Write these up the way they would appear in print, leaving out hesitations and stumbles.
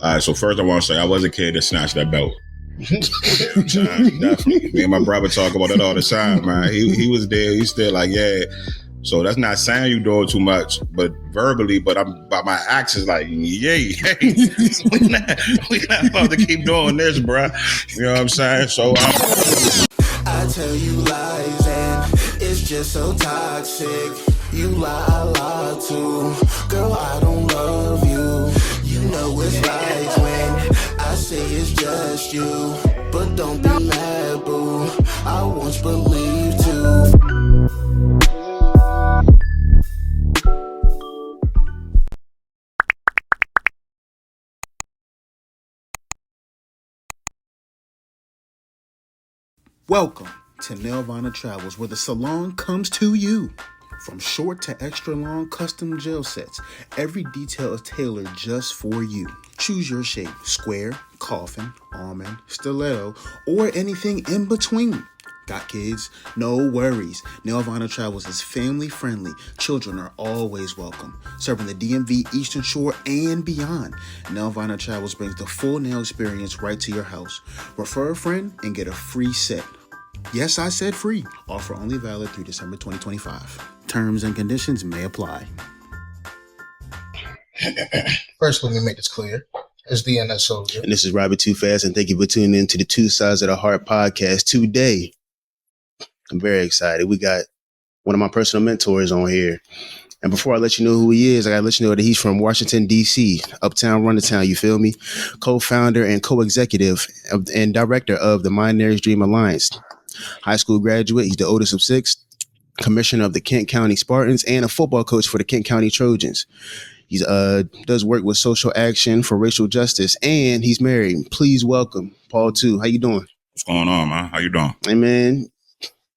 All right, so first I want to say I was a kid that snatched that belt. Definitely. Me and my brother talk about it all the time, man. He was there. He's still like, yeah. So that's not saying you doing too much, but verbally, but by my actions, like, yay, hey, we not about to keep doing this, bruh. You know what I'm saying? So I tell you lies and it's just so toxic. You lie, I lie too. Girl, I don't love you. You know it's lies when I say it's just you. But don't be mad, boo. I once believed too. Welcome to Nelvana Travels, where the salon comes to you. From short to extra long custom gel sets, every detail is tailored just for you. Choose your shape: square, coffin, almond, stiletto, or anything in between. Got kids? No worries. Nelvana Travels is family friendly. Children are always welcome. Serving the DMV, Eastern Shore, and beyond. Nelvana Travels brings the full nail experience right to your house. Refer a friend and get a free set. Yes, I said free. Offer only valid through December 2025. Terms and conditions may apply. First, let me make this clear. It's DNS Soldier. And this is Robby Too Fast, and thank you for tuning in to the Two Sides of the Heart podcast. Today, I'm very excited. We got one of my personal mentors on here. And before I let you know who he is, I got to let you know that he's from Washington, D.C., Uptown, Run the Town, you feel me? Co-founder and co-executive and director of the Millionaire's Dream Alliance. High school graduate. He's the oldest of six. Commissioner of the Kent County Spartans and a football coach for the Kent County Trojans. He's does work with social action for racial justice, and he's married. Please welcome Paul Too. How you doing? what's going on, man? How you doing? Hey, man,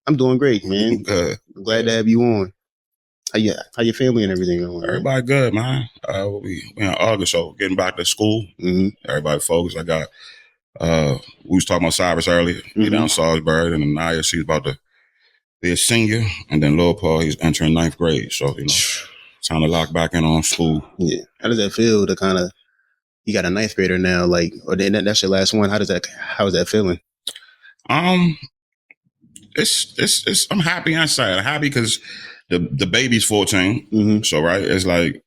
I'm doing great, man. Good. Glad to have you on. How your family and everything going? Everybody good, man. We in August, so getting back to school. Mm-hmm. Everybody focused. I got, we was talking about Cyrus earlier. He down Salisbury, and Anaya, she's about to be a senior. And then Lil Paul, he's entering 9th grade. So, you know, time to lock back in on school. Yeah. How does that feel to kind of, you got a 9th grader now, like, or then that's your last one. How is that feeling? It's I'm happy and sad. I'm happy because the baby's 14. Mm-hmm. So, right, it's like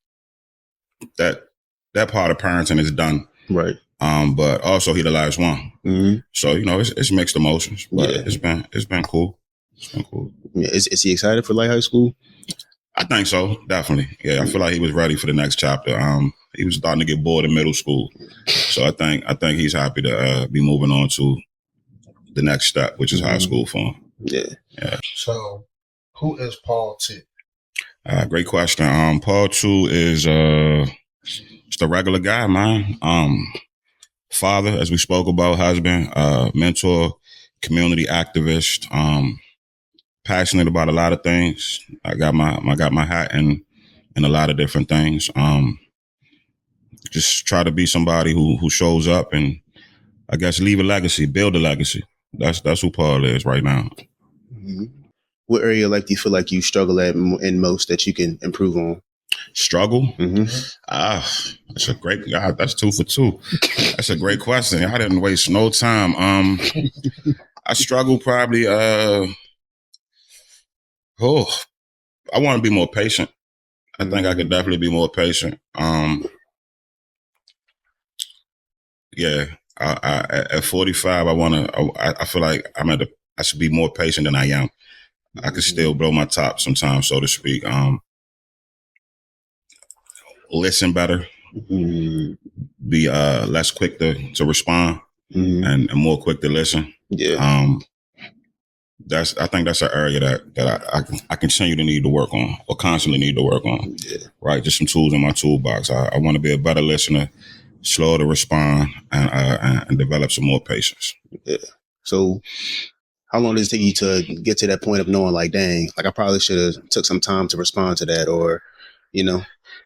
that part of parenting is done. Right. But also he the last one. Mm-hmm. So, you know, it's mixed emotions, but yeah. it's been cool. It's been cool. Yeah. Is he excited for Light High School? I think so, definitely. Yeah, I feel like he was ready for the next chapter. He was starting to get bored in middle school, so I think he's happy to be moving on to the next step, which is high school for him. Yeah. So, who is Paul Too? Great question. Paul Too is just a regular guy, man. Father, as we spoke about, husband, mentor, community activist. Passionate about a lot of things. I got my hat in a lot of different things. Just try to be somebody who shows up and I guess leave a legacy, build a legacy. That's who Paul is right now. Mm-hmm. What area do you feel like you struggle at in most that you can improve on? Struggle? Mm-hmm. That's a great. God, that's 2 for 2. That's a great question. I didn't waste no time. I struggle probably. I want to be more patient. I think I could definitely be more patient. Yeah. At 45, I feel like I should be more patient than I am. I could still blow my top sometimes, so to speak. Listen better, be less quick to respond, and more quick to listen. Yeah. I think that's an area that I continue to need to work on, or constantly need to work on. Yeah. Right, just some tools in my toolbox. I want to be a better listener, slower to respond, and develop some more patience. Yeah. So, how long does it take you to get to that point of knowing, like, dang, like I probably should have took some time to respond to that, or, you know?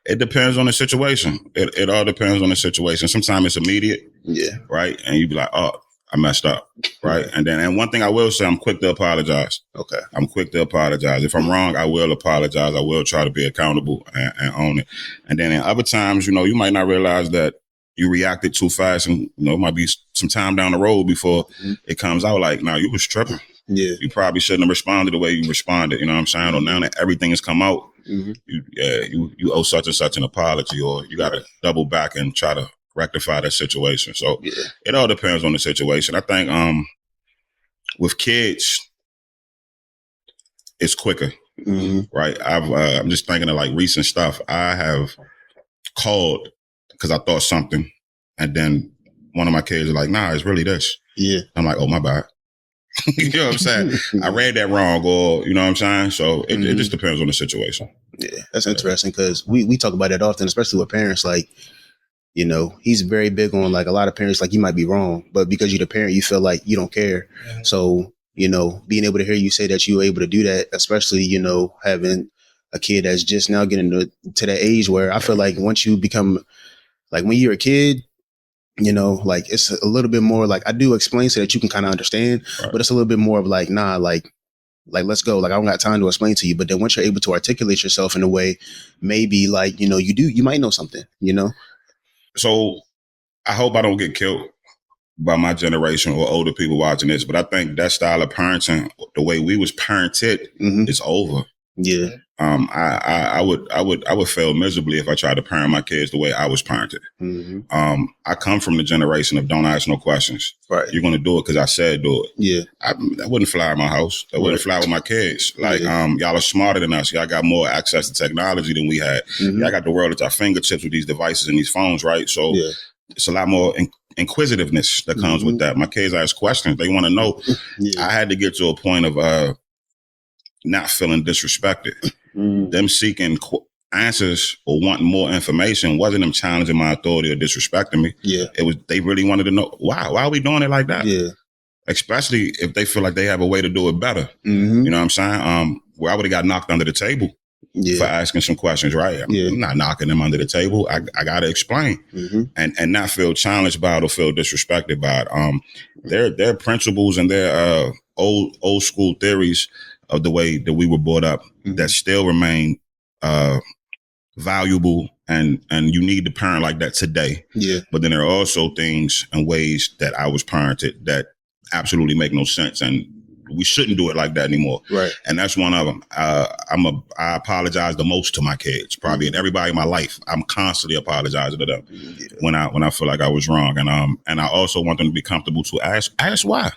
It depends on the situation. It all depends on the situation. Sometimes it's immediate. Yeah. Right, and you be like, oh, I messed up, right? And one thing I will say, I'm quick to apologize. Okay. I'm quick to apologize. If I'm wrong, I will apologize. I will try to be accountable and own it. And then in other times, you know, you might not realize that, you reacted too fast, and it might be some time down the road before it comes out like, nah, you was tripping. Yeah. You probably shouldn't have responded the way you responded. You know what I'm saying? Or now that everything has come out, you owe such and such an apology, or you got to double back and try to rectify that situation. So it all depends on the situation. I think with kids, it's quicker, right? I'm just thinking of like recent stuff. I have called because I thought something, and then one of my kids was like, nah, it's really this. Yeah. I'm like, oh, my bad. You know what I'm saying? I read that wrong, or you know what I'm saying? So it just depends on the situation. Yeah, that's interesting because we talk about that often, especially with parents. Like, he's very big on like a lot of parents, like you might be wrong, but because you're the parent, you feel like you don't care. Mm-hmm. So, being able to hear you say that you were able to do that, especially, having a kid that's just now getting to that age where I feel like once you become like when you're a kid, like it's a little bit more like I do explain so that you can kind of understand, but it's a little bit more of like, nah, like let's go. Like I don't got time to explain to you. But then once you're able to articulate yourself in a way, maybe like, you might know something, So I hope I don't get killed by my generation or older people watching this, but I think that style of parenting, the way we was parented, is over. Yeah. I would fail miserably if I tried to parent my kids the way I was parented. I come from the generation of don't ask no questions. Right. You're going to do it because I said do it. Yeah. That wouldn't fly in my house. That wouldn't fly with my kids. Like, y'all are smarter than us. Y'all got more access to technology than we had. Y'all got the world at your fingertips with these devices and these phones, right? So it's a lot more inquisitiveness that comes with that. My kids ask questions. They want to know. I had to get to a point of not feeling disrespected. Them seeking answers or wanting more information wasn't them challenging my authority or disrespecting me. Yeah. It was, they really wanted to know, why are we doing it like that? Yeah. Especially if they feel like they have a way to do it better. You know what I'm saying? Where I would have got knocked under the table for asking some questions, right? I'm not knocking them under the table. I got to explain and not feel challenged by it or feel disrespected by it. Their principles and their old school theories of the way that we were brought up that still remain valuable, and you need to parent like that today. Yeah. But then there are also things and ways that I was parented that absolutely make no sense, and we shouldn't do it like that anymore. Right. And that's one of them. I apologize the most to my kids, probably, and everybody in my life. I'm constantly apologizing to them when I feel like I was wrong, and I also want them to be comfortable to ask why.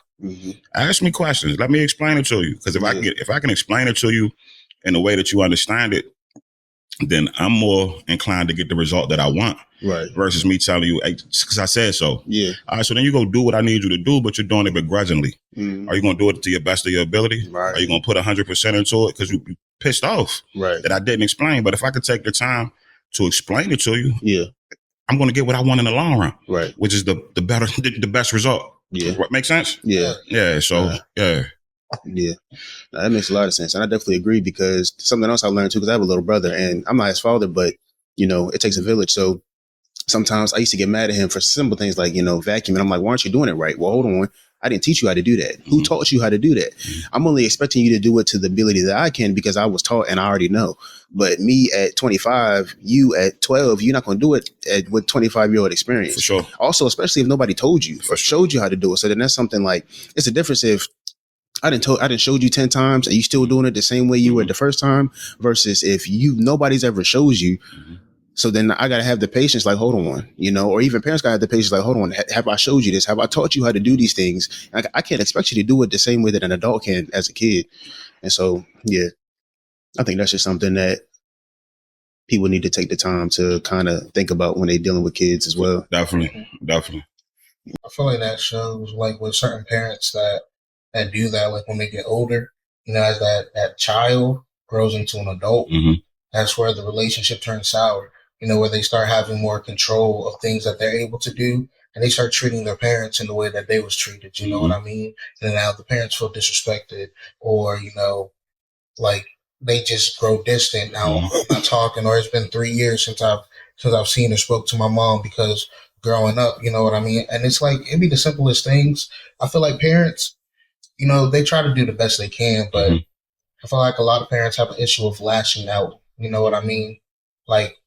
Ask me questions. Let me explain it to you. Because if I can explain it to you in a way that you understand it, then I'm more inclined to get the result that I want. Right. Versus me telling you, hey, because I said so. Yeah. All right. So then you go do what I need you to do, but you're doing it begrudgingly. Are you going to do it to your best of your ability? Right. Are you going to put 100% into it because you pissed off that I didn't explain? But if I could take the time to explain it to you, I'm going to get what I want in the long run. Right. Which is the best result. Yeah. What makes sense? Yeah. Yeah. So, yeah. Yeah, that makes a lot of sense. And I definitely agree, because something else I learned too, because I have a little brother and I'm not his father, but, it takes a village. So sometimes I used to get mad at him for simple things like, vacuuming. I'm like, why aren't you doing it right? Well, hold on. I didn't teach you how to do that. Who taught you how to do that? I'm only expecting you to do it to the ability that I can because I was taught and I already know. But me at 25, you at 12, you're not going to do it with 25-year-old experience. For sure. Also, especially if nobody told you or showed you how to do it. So then that's something like, it's a difference if I didn't showed you 10 times and you still doing it the same way you were the first time, versus if nobody's ever shows you. So then I got to have the patience, like, hold on, or even parents got to have the patience, like, hold on, have I showed you this? Have I taught you how to do these things? I can't expect you to do it the same way that an adult can as a kid. And so, yeah, I think that's just something that people need to take the time to kind of think about when they're dealing with kids as well. Definitely. I feel like that shows, like, with certain parents that do that, like when they get older, as that child grows into an adult, that's where the relationship turns sour. Where they start having more control of things that they're able to do, and they start treating their parents in the way that they was treated. You know what I mean? And now the parents feel disrespected, or, like they just grow distant. Now I'm not talking, or it's been 3 years since I've seen or spoke to my mom because growing up, you know what I mean? And it's like, it'd be the simplest things. I feel like parents, they try to do the best they can, but I feel like a lot of parents have an issue of lashing out. You know what I mean? Like,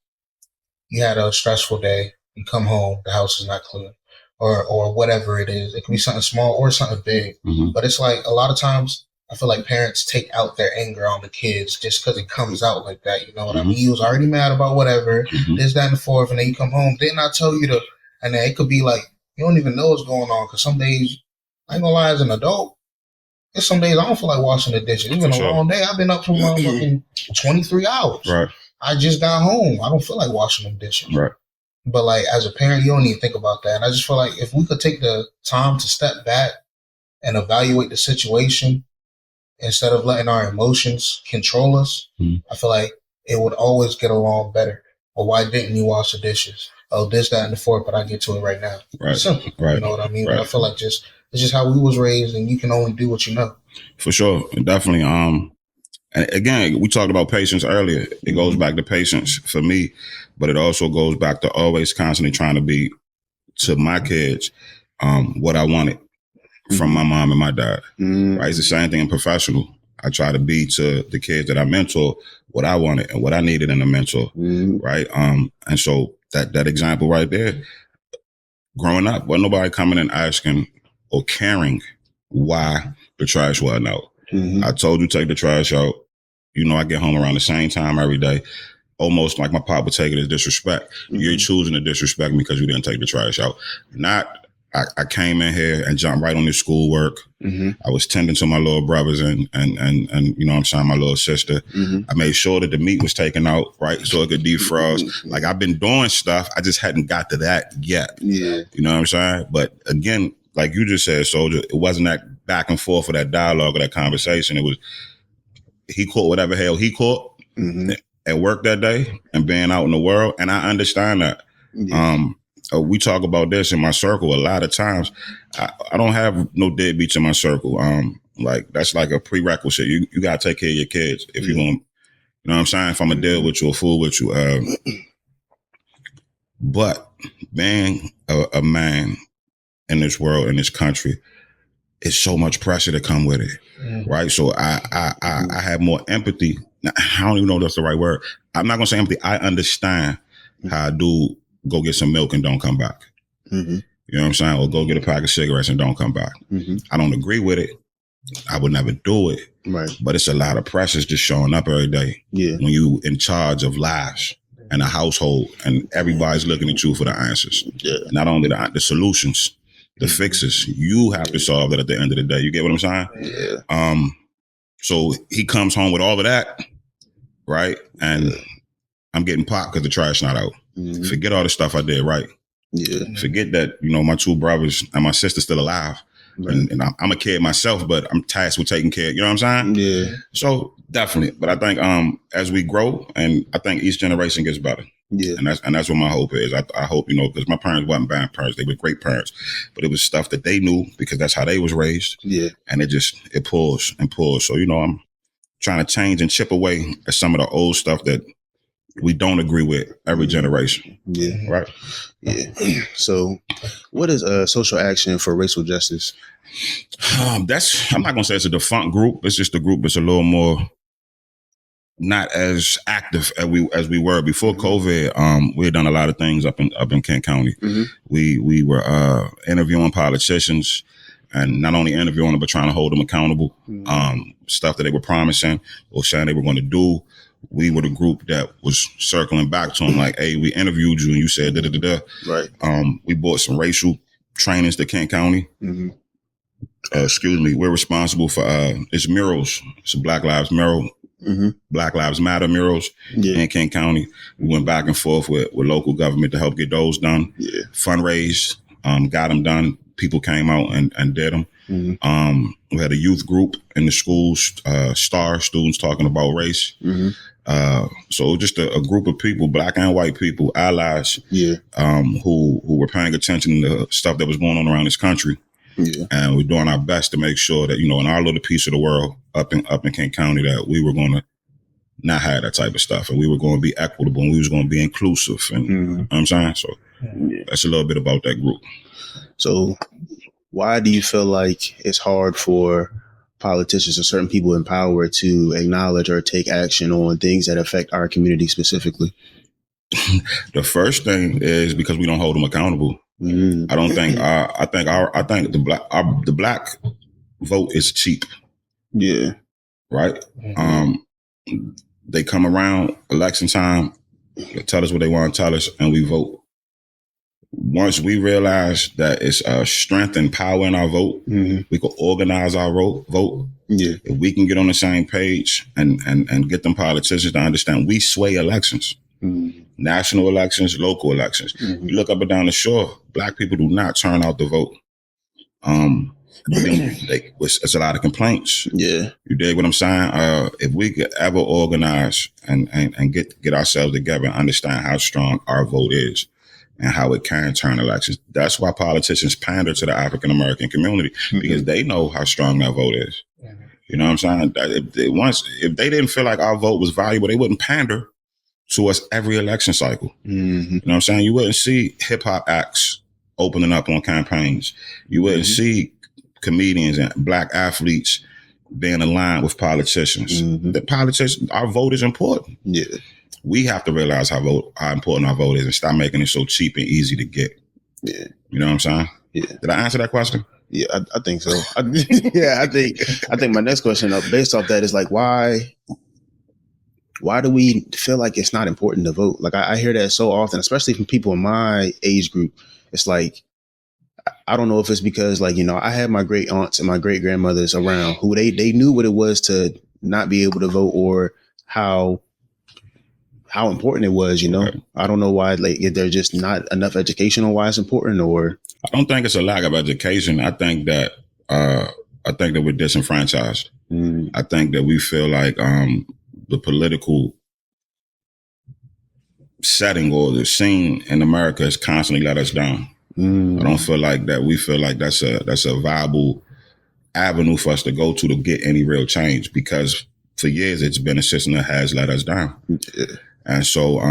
you had a stressful day You come home, the house is not clean, or whatever it is. It can be something small or something big. But it's like a lot of times I feel like parents take out their anger on the kids just because it comes out like that. You know what I mean? You was already mad about whatever, this, that, and the fourth, and then you come home. Didn't I tell you to? And then it could be like you don't even know what's going on because some days, I ain't gonna lie, as an adult, there's some days I don't feel like washing the dishes. Even a long day, I've been up for fucking 23 hours. Right. I just got home. I don't feel like washing them dishes. Right. But like as a parent, you don't even think about that. And I just feel like if we could take the time to step back and evaluate the situation instead of letting our emotions control us, I feel like it would always get along better. Well, why didn't you wash the dishes? Oh, this, that, and the fourth, but I get to it right now. Right. Simple. Right. You know what I mean? Right. But I feel like it's just how we was raised, and you can only do what you know. For sure. Definitely. And again, we talked about patience earlier. It goes back to patience for me, but it also goes back to always constantly trying to be to my kids what I wanted from my mom and my dad. Right? It's the same thing in professional. I try to be to the kids that I mentor what I wanted and what I needed in a mentor. Right. And so that example right there, growing up, wasn't nobody coming and asking or caring why the trash wasn't out. I told you take the trash out. You know, I get home around the same time every day. Almost like my pop would take it as disrespect. You're choosing to disrespect me because you didn't take the trash out. I came in here and jumped right on this schoolwork. I was tending to my little brothers and you know what I'm saying, my little sister. I made sure that the meat was taken out, right, so it could defrost. Like I've been doing stuff. I just hadn't got to that yet. You know what I'm saying? But again, like you just said, Soldier, it wasn't that back and forth or that dialogue or that conversation. It was he caught whatever hell he caught at work that day and being out in the world. And I understand that. We talk about this in my circle a lot of times. I don't have no deadbeats in my circle. Like that's like a prerequisite. You gotta take care of your kids if you're gonna, you know what I'm saying? If I'm gonna deal with you or fool with you. But being a man in this world, in this country, it's so much pressure to come with it, right? So I have more empathy. Now, I don't even know if that's the right word. I'm not gonna say empathy. I understand how a dude go get some milk and don't come back. You know what I'm saying? Or go get a pack of cigarettes and don't come back. I don't agree with it. I would never do it. Right. But it's a lot of pressures just showing up every day. When you in charge of lives and a household and everybody's looking at you for the answers. Not only the solutions, the fixes. You have to solve it at the end of the day. You get what I'm saying? So he comes home with all of that, right? And I'm getting popped because the trash not out. Forget all the stuff I did right. Forget that, you know, my two brothers and my sister's still alive. And I'm a kid myself, but I'm tasked with taking care. You know what I'm saying? So definitely. But I think as we grow, and I think each generation gets better. And that's what my hope is. I hope, you know, because my parents wasn't bad parents. They were great parents. But it was stuff that they knew because that's how they was raised. And it pulls and pulls. So, you know, I'm trying to change and chip away at some of the old stuff that we don't agree with every generation. Right? So what is social action for racial justice? I'm not going to say it's a defunct group. It's just a group that's a little more not as active as we were before COVID. We had done a lot of things up in Kent County. We were interviewing politicians, and not only interviewing them, but trying to hold them accountable. Stuff that they were promising or saying they were going to do. We were the group that was circling back to them like, hey, we interviewed you and you said da-da-da-da. Right. We bought some racial trainings to Kent County. We're responsible for it's murals. It's a Black Lives Mural. Black Lives Matter murals in Kent County. We went back and forth with local government to help get those done. Fundraised, got them done. People came out and did them. We had a youth group in the schools, STAR students talking about race. So just a group of people, Black and white people, allies, who were paying attention to stuff that was going on around this country. And we're doing our best to make sure that, you know, in our little piece of the world up in Kent County, that we were going to not have that type of stuff, and we were going to be equitable, and we was going to be inclusive. And you know what I'm saying? So that's a little bit about that group. So why do you feel like it's hard for politicians or certain people in power to acknowledge or take action on things that affect our community specifically? The first thing is because we don't hold them accountable. I don't think. I think the black vote is cheap. Yeah. Right. They come around election time, they tell us what they want to tell us, and we vote. Once we realize that it's strength and power in our vote, we can organize our vote. Yeah. If we can get on the same page and get them politicians to understand we sway elections, national elections, local elections. You look up and down the shore, black people do not turn out to vote. But then it's a lot of complaints. Yeah. You dig what I'm saying? If we could ever organize and get ourselves together and understand how strong our vote is and how it can turn elections, that's why politicians pander to the African American community, because they know how strong that vote is. You know what I'm saying? If they didn't feel like our vote was valuable, they wouldn't pander to us every election cycle. You know what I'm saying? You wouldn't see hip hop acts opening up on campaigns. You wouldn't see comedians and black athletes being aligned with politicians. The politicians, our vote is important. Yeah. We have to realize how important our vote is and stop making it so cheap and easy to get. Yeah. You know what I'm saying? Yeah. Did I answer that question? Yeah, I think so. I think my next question based off that is like, why do we feel like it's not important to vote? Like I hear that so often, especially from people in my age group. It's like, I don't know if it's because, like, you know, I had my great aunts and my great grandmothers around who they knew what it was to not be able to vote or how important it was, you know. Right. I don't know why, like, if there's just not enough education on why it's important, or I don't think it's a lack of education. I think that we're disenfranchised. I think that we feel like the political setting or the scene in America has constantly let us down. I don't feel like that. We feel like that's a viable avenue for us to go to get any real change, because for years it's been a system that has let us down. Yeah. And so,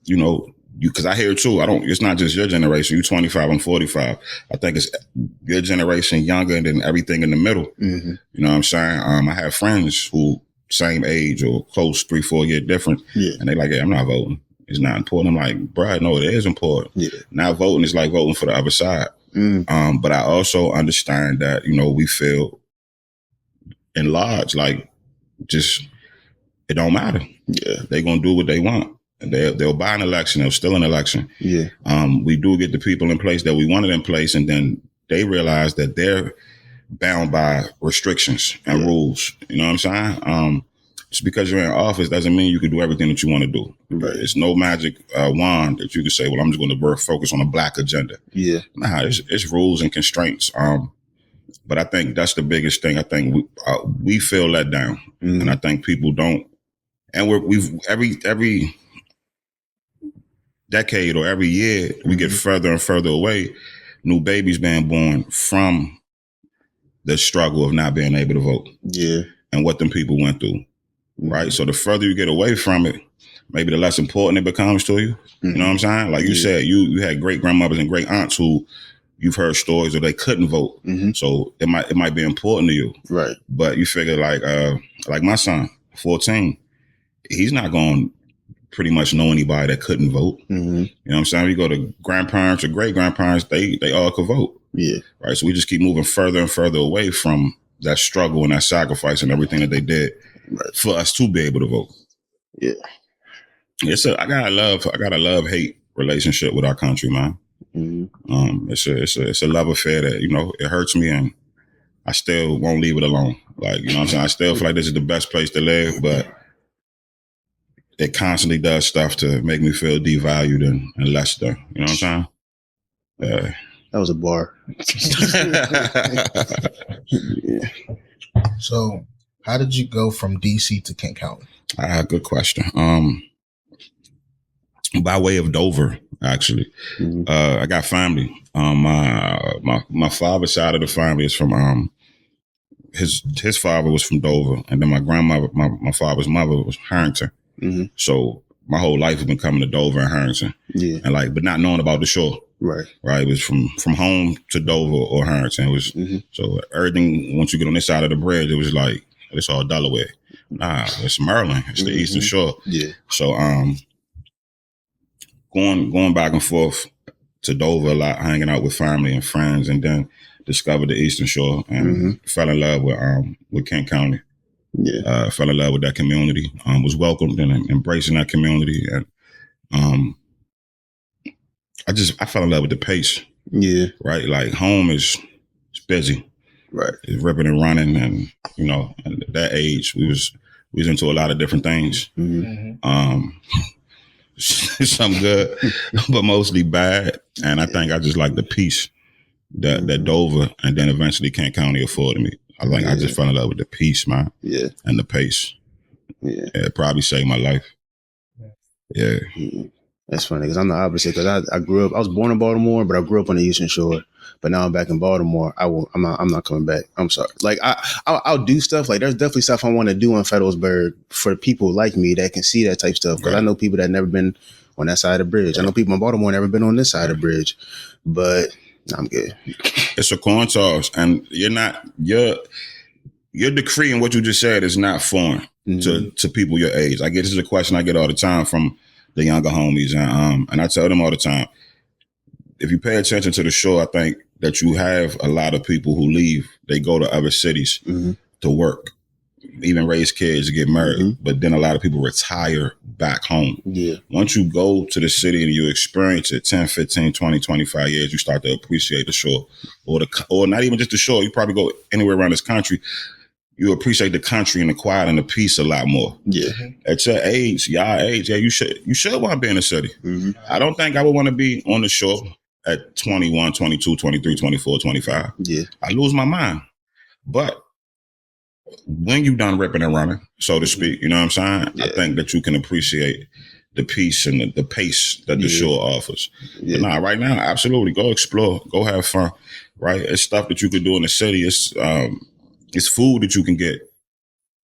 you know, because I hear it too. It's not just your generation. You're 25, I'm 45. I think it's your generation younger than everything in the middle. You know what I'm saying? I have friends who same age or close 3-4 year difference. Yeah. And they like, hey, I'm not voting. It's not important. I'm like, bro, no, it is important. Yeah. Not voting is like voting for the other side. But I also understand that, you know, we feel in large, like, just, it don't matter. Yeah. They're going to do what they want. They'll buy an election. They'll steal an election. Yeah. We do get the people in place that we wanted in place, and then they realize that they're bound by restrictions and rules. You know what I'm saying? Just because you're in office doesn't mean you can do everything that you want to do. Right. It's no magic wand that you can say, well, I'm just going to focus on a black agenda. Yeah. Nah, it's rules and constraints. But I think that's the biggest thing. I think we feel let down, and I think people don't. And we've every decade or every year we get further and further away. New babies being born from the struggle of not being able to vote. Yeah. And what them people went through. Right. So the further you get away from it, maybe the less important it becomes to you. You know what I'm saying? Like you said, you had great grandmothers and great aunts who you've heard stories of they couldn't vote. So it might be important to you. Right. But you figure like my son, 14, he's not going to pretty much know anybody that couldn't vote. You know what I'm saying? You go to grandparents or great grandparents, they all could vote. Yeah. Right. So we just keep moving further and further away from that struggle and that sacrifice and everything that they did. Right. For us to be able to vote. Yeah. I got a love-hate relationship with our country, man. It's a love affair that, you know, it hurts me, and I still won't leave it alone. Like, you know what I'm saying? I still feel like this is the best place to live, but it constantly does stuff to make me feel devalued and less than. You know what I'm saying? That was a bar. Yeah. So, how did you go from DC to Kent County? Good question. By way of Dover, actually. I got family. My father's side of the family is from his father was from Dover, and then my grandmother, my father's mother was Harrington. So my whole life has been coming to Dover and Harrington. Yeah. And but not knowing about the shore. Right. Right. It was from home to Dover or Harrington. It was so everything, once you get on this side of the bridge, it was like, it's all Delaware. Nah, it's Maryland. It's the Eastern Shore. Yeah. So going back and forth to Dover a lot, hanging out with family and friends, and then discovered the Eastern Shore and fell in love with Kent County. Yeah. Fell in love with that community. Was welcomed and embracing that community, and I fell in love with the pace. Yeah. Right, like home is busy. Right. It's ripping and running, and at that age we was into a lot of different things. Some good, but mostly bad. And I think I just like the peace that Dover and then eventually Kent County afforded me. I think I just fell in love with the peace, man. Yeah. And the pace. Yeah. It probably saved my life. Yeah. That's funny because I'm the opposite. Because I grew up, I was born in Baltimore, but I grew up on the Eastern Shore. But now I'm back in Baltimore. I'm not coming back. I'm sorry. Like I'll do stuff. Like there's definitely stuff I want to do in Federalsburg for people like me that can see that type stuff. Because I know people that never been on that side of the bridge. I know people in Baltimore never been on this side of the bridge. But I'm good. It's a coin toss, and your decree and what you just said is not foreign to people your age. I get this is a question I get all the time from the younger homies, and I tell them all the time, if you pay attention to the show, I think that you have a lot of people who leave. They go to other cities to work, even raise kids, get married. But then a lot of people retire back home. Yeah. Once you go to the city and you experience it 10, 15, 20, 25 years, you start to appreciate the shore. Or not even just the shore. You probably go anywhere around this country. You appreciate the country and the quiet and the peace a lot more. Yeah. At your age, y'all age, you should want to be in the city. I don't think I would want to be on the shore at 21, 22, 23, 24, 25. Yeah. I lose my mind. But when you done ripping and running, so to speak, you know what I'm saying? Yeah. I think that you can appreciate the peace and the pace that the shore offers. Yeah. But right now, absolutely. Go explore. Go have fun. Right? It's stuff that you can do in the city. It's food that you can get.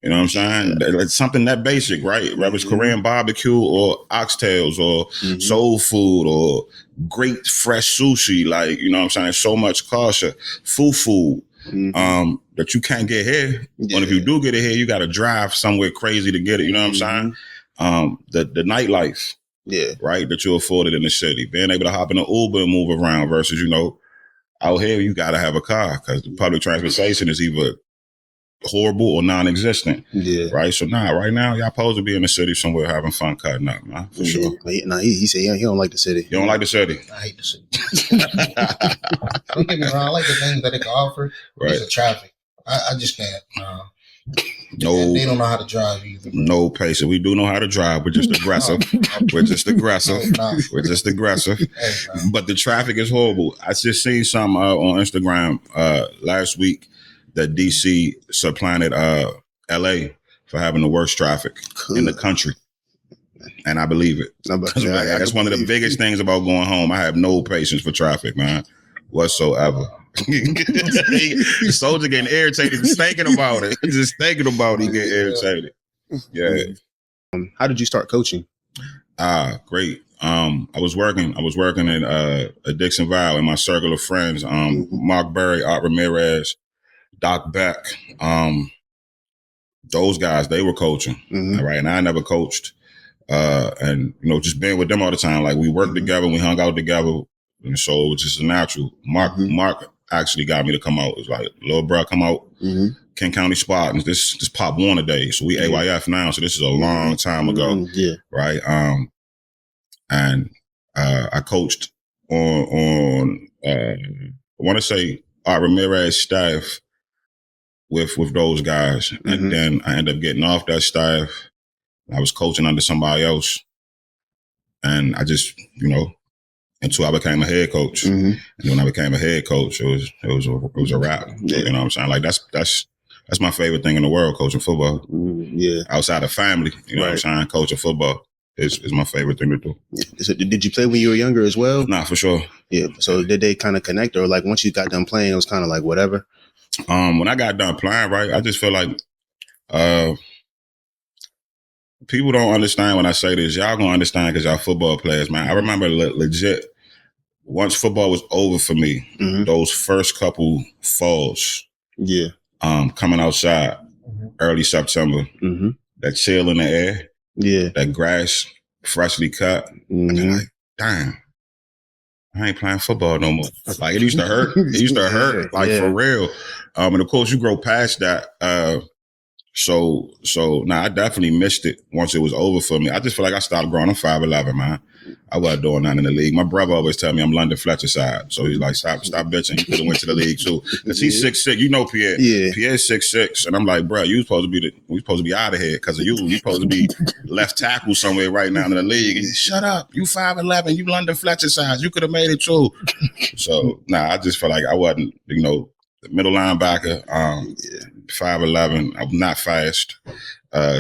You know what I'm saying? It's something that basic, right? Whether it's Korean barbecue or oxtails or soul food or great fresh sushi, like, you know what I'm saying? So much kosher, food that you can't get here. Yeah. And if you do get it here, you got to drive somewhere crazy to get it. You know what I'm saying? The nightlife, right, that you're afforded in the city. Being able to hop in an Uber and move around versus, out here, you got to have a car because the public transportation is either horrible or non-existent. Yeah. Right? So right now, y'all supposed to be in the city somewhere having fun cutting up, man. For sure. He said he don't like the city. You don't like the city? I hate the city. Don't get me wrong, I like the things that it can offer. Right. It's the traffic. I just can't. No, they don't know how to drive either. No patience. We do know how to drive. We're just aggressive. We're just aggressive. We're just aggressive. But the traffic is horrible. I just seen something on Instagram last week that DC supplanted LA for having the worst traffic in the country. And I believe it. That's one of the biggest things about going home. I have no patience for traffic, man, whatsoever. The soldier getting irritated just thinking about it. Just thinking about it, he get irritated. Yeah. How did you start coaching? Great. I was working at Dixon Valley in my circle of friends. Mark Berry, Art Ramirez, Doc Beck, those guys, they were coaching. Right. And I never coached. And just being with them all the time. Like we worked together, we hung out together. And so it was just a natural. Mark actually got me to come out. It was like, little bro, come out. Kent County Spartans. This Pop Warner Day. So we AYF now. So this is a long time ago. Yeah. Right. And I coached on I want to say Art Ramirez staff with those guys. And then I ended up getting off that staff. I was coaching under somebody else. And I just, until I became a head coach. And when I became a head coach, it was a wrap. Yeah. You know what I'm saying? Like that's my favorite thing in the world, coaching football. Yeah. Outside of family, what I'm saying? Coaching football is my favorite thing to do. Yeah. So did you play when you were younger as well? Nah, for sure. Yeah. So did they kind of connect, or like once you got done playing, it was kind of like whatever? When I got done playing, right, I just feel like people don't understand when I say this. Y'all gonna understand because y'all football players, man. I remember legit, once football was over for me, those first couple falls, coming outside, early September, that chill in the air, that grass freshly cut, and then damn, I ain't playing football no more. Like it used to hurt. It used to hurt, like for real. And of course, you grow past that. So now I definitely missed it once it was over for me. I just feel like I stopped growing. I'm 5'11", man. I wasn't doing nothing in the league. My brother always tell me I'm London Fletcher side. So he's like, stop bitching. You could have went to the league too. Because he's 6'6". You know Pierre. Yeah. Pierre's 6'6". And I'm like, bro, we supposed to be out of here because of you. You supposed to be left tackle somewhere right now in the league. And shut up. You 5'11". You London Fletcher size. You could have made it too. So I just felt like I wasn't, the middle linebacker, 5'11". I'm not fast.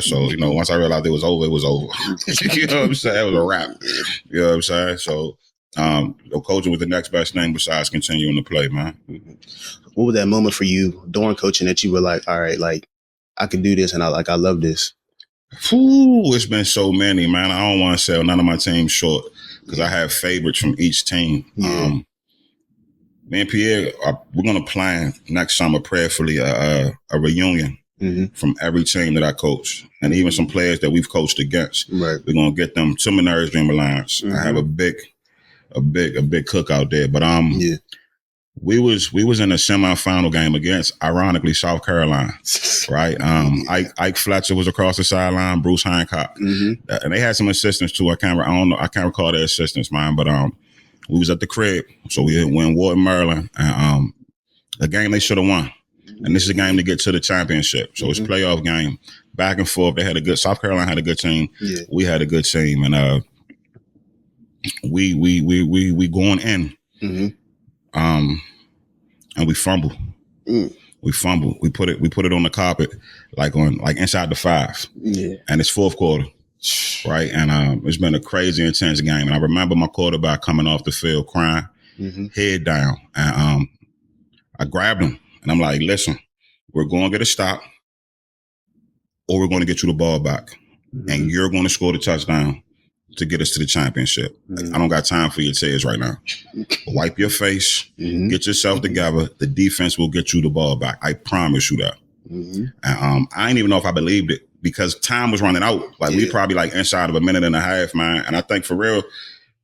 So, once I realized it was over, it was over. You know what I'm saying? It was a wrap. You know what I'm saying? So, coaching was the next best thing besides continuing to play, man. What was that moment for you during coaching that you were like, all right, like, I can do this and I love this? Ooh, it's been so many, man. I don't want to sell none of my teams short because I have favorites from each team. Yeah. Me and Pierre, we're going to plan next summer prayerfully a reunion. Mm-hmm. From every team that I coach, and even some players that we've coached against. Right. We're gonna get them to Menard's Dream Alliance. Mm-hmm. I have a big cookout there. But we was in a semifinal game against, ironically, South Carolina. Right. Ike Fletcher was across the sideline, Bruce Hancock. Mm-hmm. And they had some assistants too. I can't recall their assistants, man. But we was at the crib, so we went Wharton, Maryland, and the game they should have won. And this is a game to get to the championship. So it's a playoff game, back and forth. South Carolina had a good team. Yeah. We had a good team. And we going in. Mm-hmm. And we fumble. We fumble. We put it on the carpet, like inside the 5. Yeah. And it's fourth quarter. Right. And it's been a crazy intense game. And I remember my quarterback coming off the field crying, head down. And I grabbed him. And I'm like, listen, we're going to get a stop or we're going to get you the ball back. Mm-hmm. And you're going to score the touchdown to get us to the championship. Mm-hmm. I don't got time for your tears right now. Wipe your face, get yourself together. The defense will get you the ball back. I promise you that. Mm-hmm. And I didn't even know if I believed it because time was running out. Like we probably inside of a minute and a half, man. And I think for real,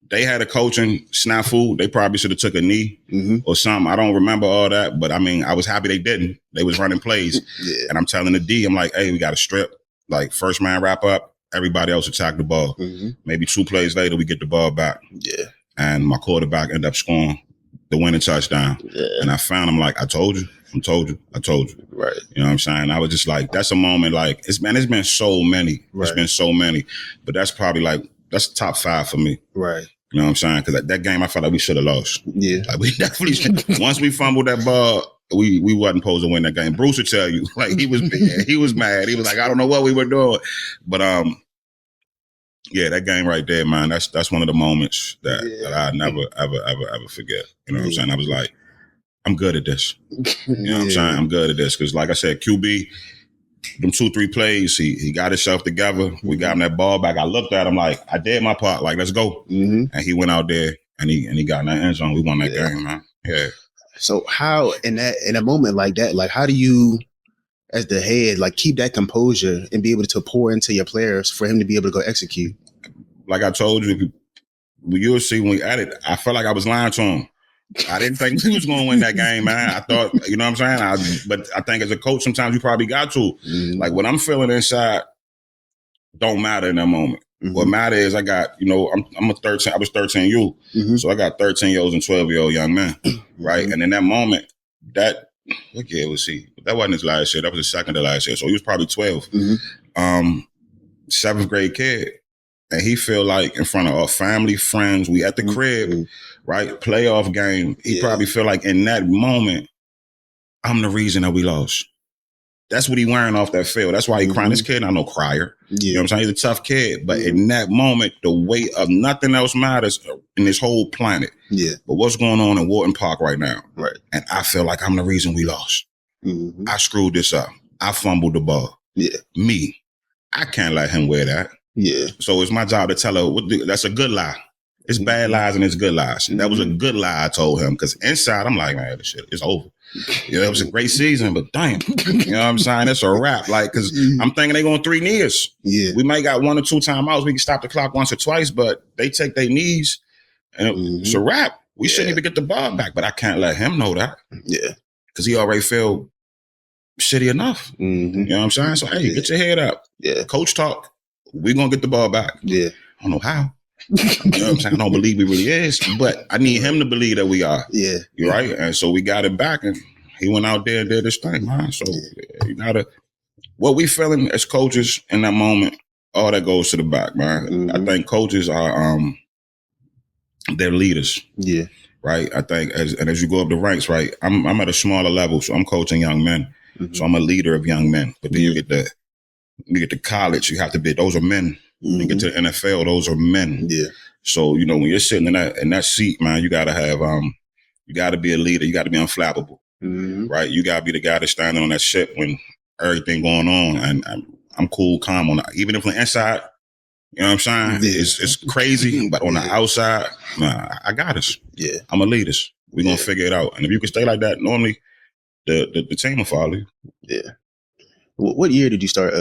they had a coaching snafu. They probably should have took a knee or something. I don't remember all that, but I mean, I was happy they didn't. They was running plays. Yeah. And I'm telling the D, I'm like, hey, we got to strip. Like first man wrap up, everybody else attack the ball. Mm-hmm. Maybe 2 plays later, we get the ball back. Yeah. And my quarterback ended up scoring the winning touchdown. Yeah. And I found him like, I told you. Right. You know what I'm saying? I was just like, that's a moment like, it's been so many. Right. It's been so many. But that's probably that's top 5 for me. Right. You know what I'm saying? Because that game, I felt like we should have lost. Yeah. Like we definitely should. Once we fumbled that ball, we wasn't supposed to win that game. Bruce would tell you, like he was mad. He was mad. He was like, I don't know what we were doing. But that game right there, man, that's one of the moments that I never, ever forget. You know what I'm saying? I was like, I'm good at this. You know what I'm saying? I'm good at this. Because like I said, QB, them 2-3 plays, he got himself together. We got him that ball back. I looked at him like, I did my part. Like, let's go. Mm-hmm. And he went out there and he got in that end zone. We won that game, man. Yeah. So how in a moment like that, like how do you, as the head, like keep that composure and be able to pour into your players for him to be able to go execute? Like I told you, you'll see when we at it, I felt like I was lying to him. I didn't think we was going to win that game, man. I thought, you know what I'm saying? But I think as a coach, sometimes you probably got to. Mm-hmm. Like what I'm feeling inside don't matter in that moment. Mm-hmm. What matter is I got, I'm a 13, I was 13U. Mm-hmm. So I got 13-year-olds and 12-year-old young men, right? Mm-hmm. And in that moment, what year was he? That wasn't his last year. That was his second to last year. So he was probably 12. Mm-hmm. 7th grade kid. And he feel like in front of our family, friends, we at the crib, right? Playoff game. He probably feel like in that moment, I'm the reason that we lost. That's what he wearing off that field. That's why he crying. This kid, I'm no crier. Yeah. You know what I'm saying? He's a tough kid. But in that moment, the weight of nothing else matters in this whole planet. Yeah. But what's going on in Wharton Park right now? Right. And I feel like I'm the reason we lost. Mm-hmm. I screwed this up. I fumbled the ball. Yeah. Me. I can't let him wear that. Yeah. So it's my job to tell her, that's a good lie. It's bad lies and it's good lies. And that was a good lie I told him. Because inside, I'm like, man, this shit, it's over. It was a great season, but damn. You know what I'm saying? It's a wrap. Like, because I'm thinking they going 3 knees. Yeah. We might got 1 or 2 timeouts. We can stop the clock once or twice, but they take their knees. And it's a wrap. We shouldn't even get the ball back, but I can't let him know that. Yeah. Because he already feel shitty enough. You know what I'm saying? So, hey, get your head up. Yeah. Coach talk. We're going to get the ball back. Yeah. I don't know how. You know what I'm saying? I don't believe we really is, but I need him to believe that we are. Yeah. You're right. And so we got it back, and he went out there and did his thing, man. So you gotta, what we feeling as coaches in that moment, all that goes to the back, man. I think coaches are they're leaders. Yeah. Right. I think as you go up the ranks, right, I'm at a smaller level, so I'm coaching young men. So I'm a leader of young men. But then you get to college, you have to be, those are men. You get to the NFL, those are men. Yeah. So, you know, when you're sitting in that seat, man, you gotta have you gotta be a leader, you gotta be unflappable. Right? You gotta be the guy that's standing on that ship when everything going on, and I'm cool, calm on that. Even if on the inside, you know what I'm saying? Yeah. It's crazy, but on the outside, nah, I got us. Yeah. I'm a leader. We're gonna figure it out. And if you can stay like that, normally the team will follow you. Yeah. What year did you start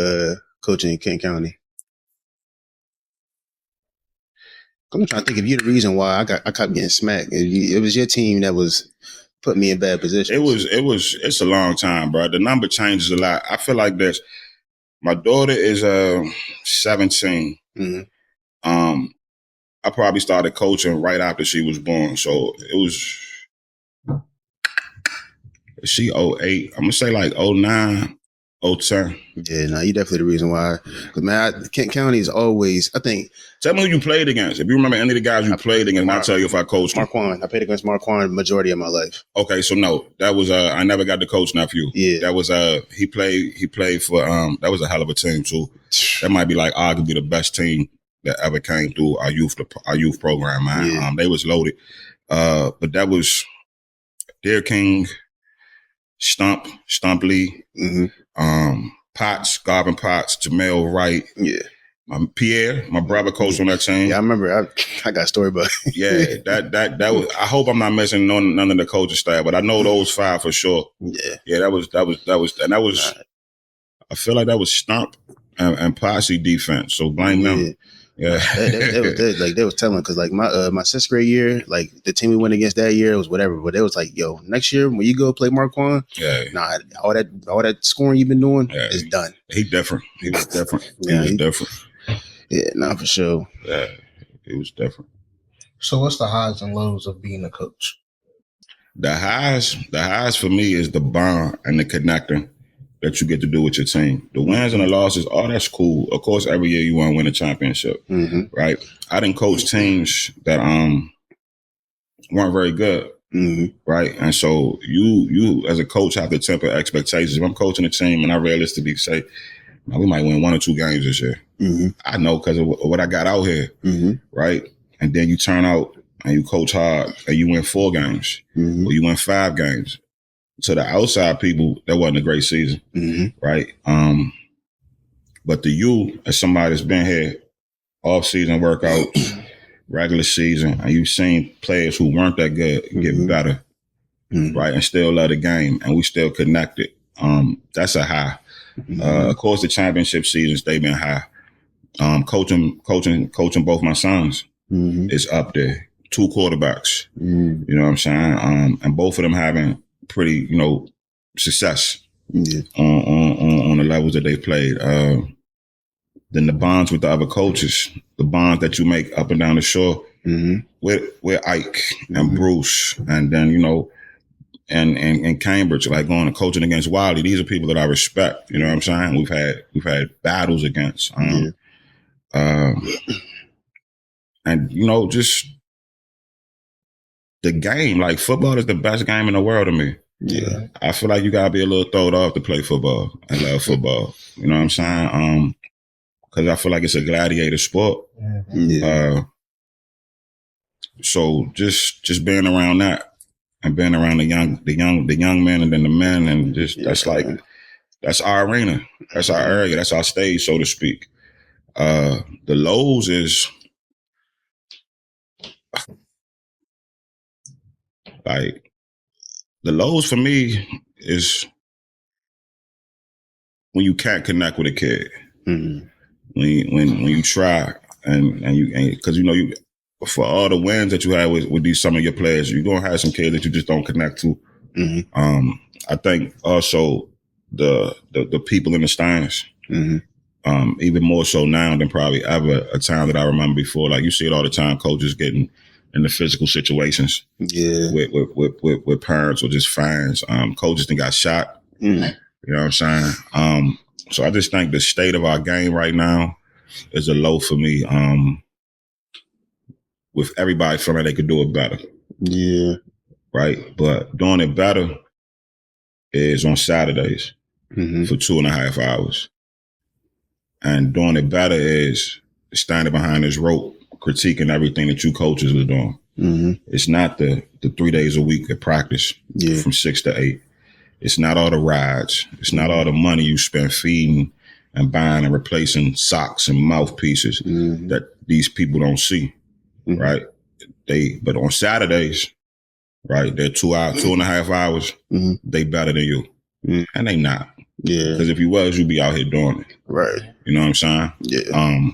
coaching in Kent County? I'm trying to think if you're the reason why I kept getting smacked. It was your team that was putting me in bad positions. It's a long time, bro. The number changes a lot. I feel like this. My daughter is 17. I probably started coaching right after she was born. So it was she 08. I'm gonna say like 09, 010. Yeah, no, you definitely the reason why. Because man, Kent County is always, I think. Tell me who you played against. If you remember any of the guys you played against, and I'll tell you if I coached them. Marquand. I played against Marquand the majority of my life. Okay, so no, that was I never got to coach nephew. Yeah, that was he played for that was a hell of a team too. That might be like arguably the best team that ever came through our youth program, man. Yeah. They was loaded, but that was Deer King, Stump Lee, Potts, Garvin Potts, Jamel Wright. Yeah. Pierre, my brother, coached on that team. Yeah, I remember. I got a story about it. Yeah, that was. I hope I'm not missing none of the coaching staff, but I know those five for sure. Yeah, that was, and that was. Right. I feel like that was Stump and Posse defense. So blame them. Yeah, they was telling, because like my sixth grade year, like the team we went against that year was whatever, but they was like, yo, next year when you go play Marquand, nah, all that scoring you've been doing is done. He different. He was different. Yeah, he was different. Yeah, nah, for sure. Yeah, it was different. So what's the highs and lows of being a coach? The highs for me is the bond and the connecting that you get to do with your team. The wins and the losses, all that's cool. Of course, every year you want to win a championship, right? I didn't coach teams that weren't very good, right? And so you as a coach have to temper expectations. If I'm coaching a team and I realistically say, we might win 1 or 2 games this year. I know because of what I got out here, right? And then you turn out and you coach hard and you win 4 games or you win 5 games. To the outside people, that wasn't a great season, right? But to you, as somebody that's been here, off-season workouts, regular season, and you've seen players who weren't that good get better, right? And still love the game, and we still connected. That's a high. Of course, the championship seasons, they've been high. Coaching both my sons is up there. 2 quarterbacks, you know what I'm saying? And both of them having pretty, success on the levels that they played. Then the bonds with the other coaches, the bonds that you make up and down the shore with Ike and Bruce, and then, and Cambridge, like going and coaching against Wiley. These are people that I respect. You know what I'm saying? We've had battles against, and just the game. Like football is the best game in the world to me. Yeah, I feel like you gotta be a little throwed off to play football and love football. You know what I'm saying? Because I feel like it's a gladiator sport. So just being around that. And being around the young men and then the men, and just that's our arena, that's our area, that's our stage, so to speak. The lows is like the lows for me is when you can't connect with a kid, when you try and you because for all the wins that you had with these some of your players, you're gonna have some kids that you just don't connect to. Mm-hmm. I think also the people in the stands, even more so now than probably ever a time that I remember before. Like you see it all the time, coaches getting in the physical situations, with parents or just fans. Coaches that got shot. You know what I'm saying? So I just think the state of our game right now is a low for me. With everybody feeling they could do it better. Yeah. Right? But doing it better is on Saturdays for 2.5 hours. And doing it better is standing behind this rope, critiquing everything that you coaches are doing. It's not the 3 days a week at practice from 6 to 8. It's not all the rides. It's not all the money you spend feeding and buying and replacing socks and mouthpieces that these people don't see. Right? But on Saturdays, right, they're 2.5 hours, they better than you. And they not. Yeah. Because if you was, you'd be out here doing it. Right. You know what I'm saying? Yeah.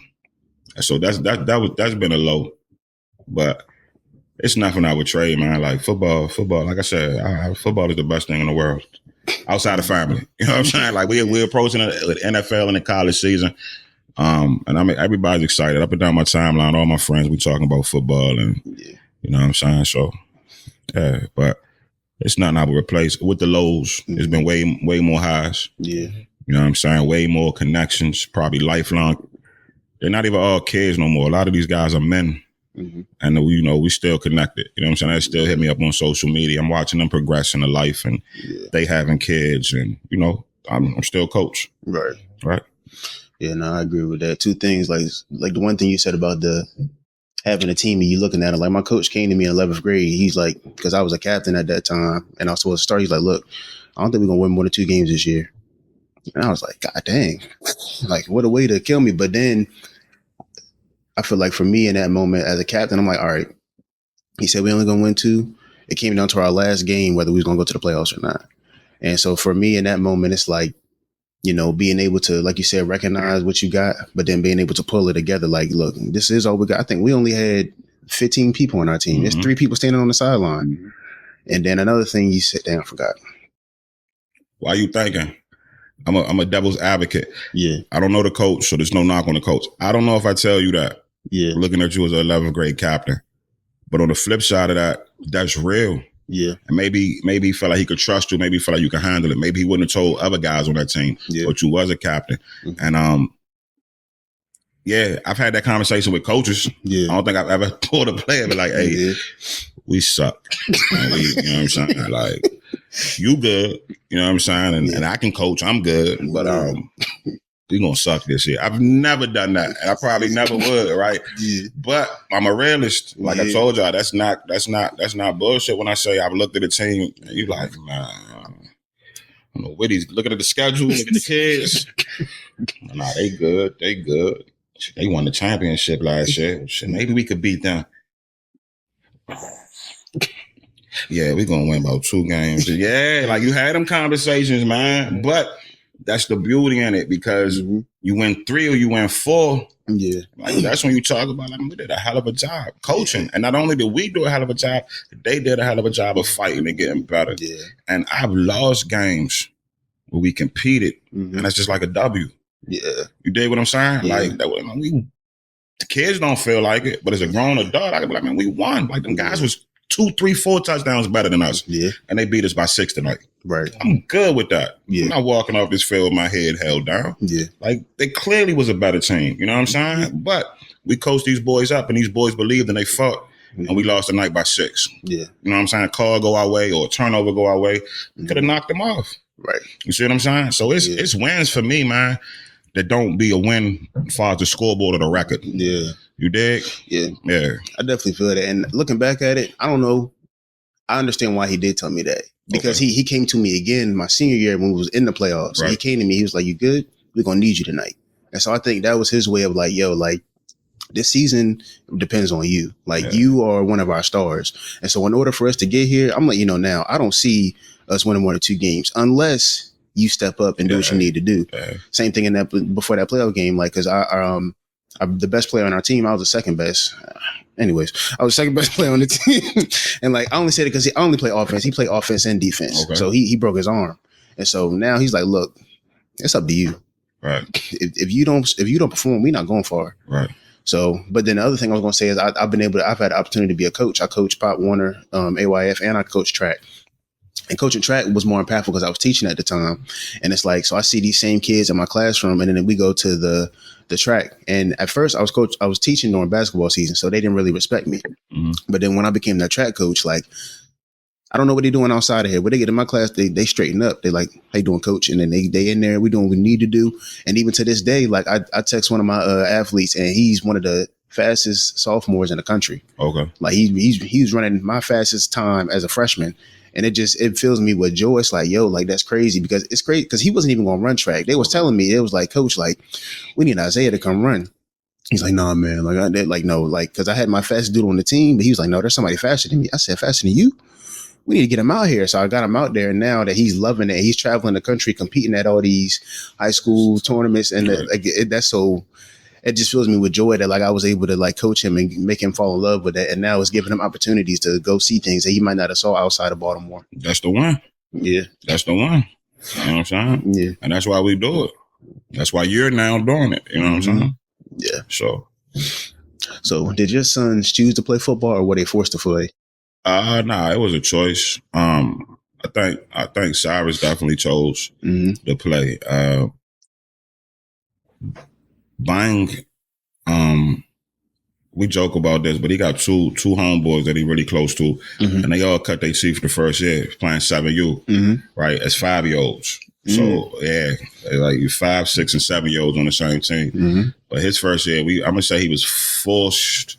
So that's been a low. But it's nothing I would trade, man. Like football, like I said, football is the best thing in the world. Outside of family. You know what I'm saying? Like we're approaching the NFL and the college season. And I mean, everybody's excited. Up and down my timeline, all my friends, we talking about football and, you know what I'm saying? So, yeah, but it's nothing I would replace. With the lows, it's been way more highs. Yeah. You know what I'm saying? Way more connections, probably lifelong. They're not even all kids no more. A lot of these guys are men. And, we still connected. You know what I'm saying? They still hit me up on social media. I'm watching them progress in their life and they having kids and, I'm still coach. Right. Right. Yeah, no, I agree with that. Two things, like the one thing you said about the having a team and you looking at it, like my coach came to me in 11th grade. He's like, because I was a captain at that time and I was supposed to start. He's like, look, I don't think we're going to win more than 2 games this year. And I was like, God dang, like what a way to kill me. But then I feel like for me in that moment as a captain, I'm like, all right, he said, we only going to win 2. It came down to our last game, whether we was going to go to the playoffs or not. And so for me in that moment, it's like, being able to, like you said, recognize what you got, but then being able to pull it together. Like, look, this is all we got. I think we only had 15 people on our team. There's 3 people standing on the sideline. And then another thing you said, damn, I forgot. Why you thinking? I'm a devil's advocate. Yeah. I don't know the coach, so there's no knock on the coach. I don't know if I tell you that. Yeah. Looking at you as an 11th grade captain. But on the flip side of that, that's real. Yeah. And maybe he felt like he could trust you. Maybe he felt like you could handle it. Maybe he wouldn't have told other guys on that team, but you was a captain. And I've had that conversation with coaches. Yeah. I don't think I've ever pulled a player and be like, hey, we suck. You know what I'm saying? Like, you good. You know what I'm saying? And I can coach. I'm good. But we gonna suck this year. I've never done that. And I probably never would, right? Yeah. But I'm a realist. Like I told y'all, that's not bullshit when I say I've looked at the team and you like, man, I don't know what he's looking at the schedule, look at the kids. Nah, they good. They won the championship last year. Shit, maybe we could beat them. Yeah, we're gonna win about 2 games. Yeah, like you had them conversations, man. But that's the beauty in it because you win 3 or you win 4. Yeah. Like, that's when you talk about, like, we did a hell of a job coaching. And not only did we do a hell of a job, they did a hell of a job of fighting and getting better. Yeah. And I've lost games where we competed, and that's just like a W. Yeah. You dig what I'm saying? Yeah. Like, the kids don't feel like it, but as a grown adult, I can be like, man, we won. Like, them guys was 2, 3, 4 touchdowns better than us. Yeah. And they beat us by 6 tonight. Right. I'm good with that. Yeah. I'm not walking off this field with my head held down. Yeah. Like, they clearly was a better team. You know what I'm saying? But we coached these boys up, and these boys believed, and they fought. And we lost the night by 6. Yeah. You know what I'm saying? A call go our way or a turnover go our way. Could have knocked them off. Right. You see what I'm saying? So it's wins for me, man, that don't be a win as far as the scoreboard or the record. Yeah. You dig? Yeah. Yeah. I definitely feel that. And looking back at it, I don't know. I understand why he did tell me that. Because he came to me again my senior year when we was in the playoffs. Right. He came to me, he was like, you good? We're going to need you tonight. And so I think that was his way of like, yo, like, this season depends on you. Like, you are one of our stars. And so in order for us to get here, I'm letting you know now, I don't see us winning more than 2 games unless you step up and do what you need to do. Same thing in that before that playoff game, like, because the best player on our team. I was the second best. Anyways, I was the second best player on the team. And like, I only said it because I only play offense. He played offense and defense. Okay. So he broke his arm. And so now he's like, look, it's up to you. Right. If you don't perform, we're not going far. Right. So, but then the other thing I was going to say is I've had the opportunity to be a coach. I coach Pop Warner, AYF, and I coach track. And coaching track was more impactful because I was teaching at the time. And it's like, so I see these same kids in my classroom, and then we go to the track. And at first I was teaching during basketball season, so they didn't really respect me. Mm-hmm. But then when I became that track coach, like, I don't know what they're doing outside of here. When they get in my class, they straighten up. They like, how you doing, coach? And then they in there, we doing what we need to do. And even to this day, like I text one of my athletes, and he's one of the fastest sophomores in the country. Okay. Like he's running my fastest time as a freshman. And it fills me with joy. It's like, yo, like, that's crazy, because it's great because he wasn't even going to run track. They was telling me, it was like, coach, like, we need Isaiah to come run. He's like, nah, man. Because I had my fastest dude on the team, but he was like, no, there's somebody faster than me. I said, faster than you? We need to get him out here. So I got him out there, and now that he's loving it, he's traveling the country, competing at all these high school tournaments. And that's so, it just fills me with joy that like I was able to like coach him and make him fall in love with it. And now it's giving him opportunities to go see things that he might not have saw outside of Baltimore. That's the one. Yeah. That's the one. You know what I'm saying? Yeah. And that's why we do it. That's why you're now doing it. You know what I'm saying? Yeah. So did your sons choose to play football, or were they forced to play? Nah, it was a choice. I think Cyrus definitely chose to play. Bang, we joke about this, but he got two homeboys that he really close to, and they all cut their teeth the first year playing 7U, right, as 5-year-olds. So yeah, like 5, 6, and 7-year-olds on the same team. But his first year, I'm gonna say he was forced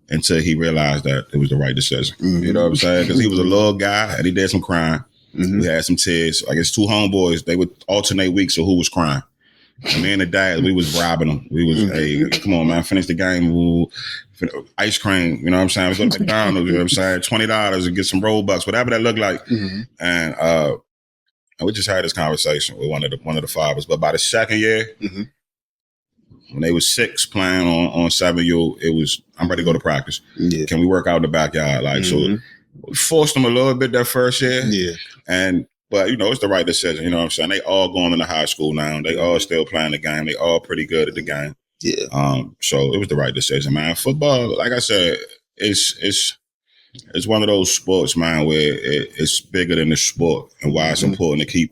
until he realized that it was the right decision. You know what I'm saying? Because he was a little guy and he did some crying. We had some tears. I guess two homeboys, they would alternate weeks of who was crying. And me and the dad, we was robbing them. We was, hey, come on, man, finish the game. Ooh, ice cream, you know what I'm saying? We go to McDonald's, you know what I'm saying? $20 and get some Robux, whatever that looked like. And we just had this conversation with one of the fathers. But by the second year, when they was 6 playing on 7U, it was, I'm ready to go to practice. Yeah. Can we work out in the backyard? Like, so we forced them a little bit that first year. Yeah. But, you know, it's the right decision. You know what I'm saying? They all going into high school now. They all still playing the game. They all pretty good at the game. Yeah. So it was the right decision, man. Football, like I said, it's one of those sports, man, where it's bigger than the sport, and why it's important to keep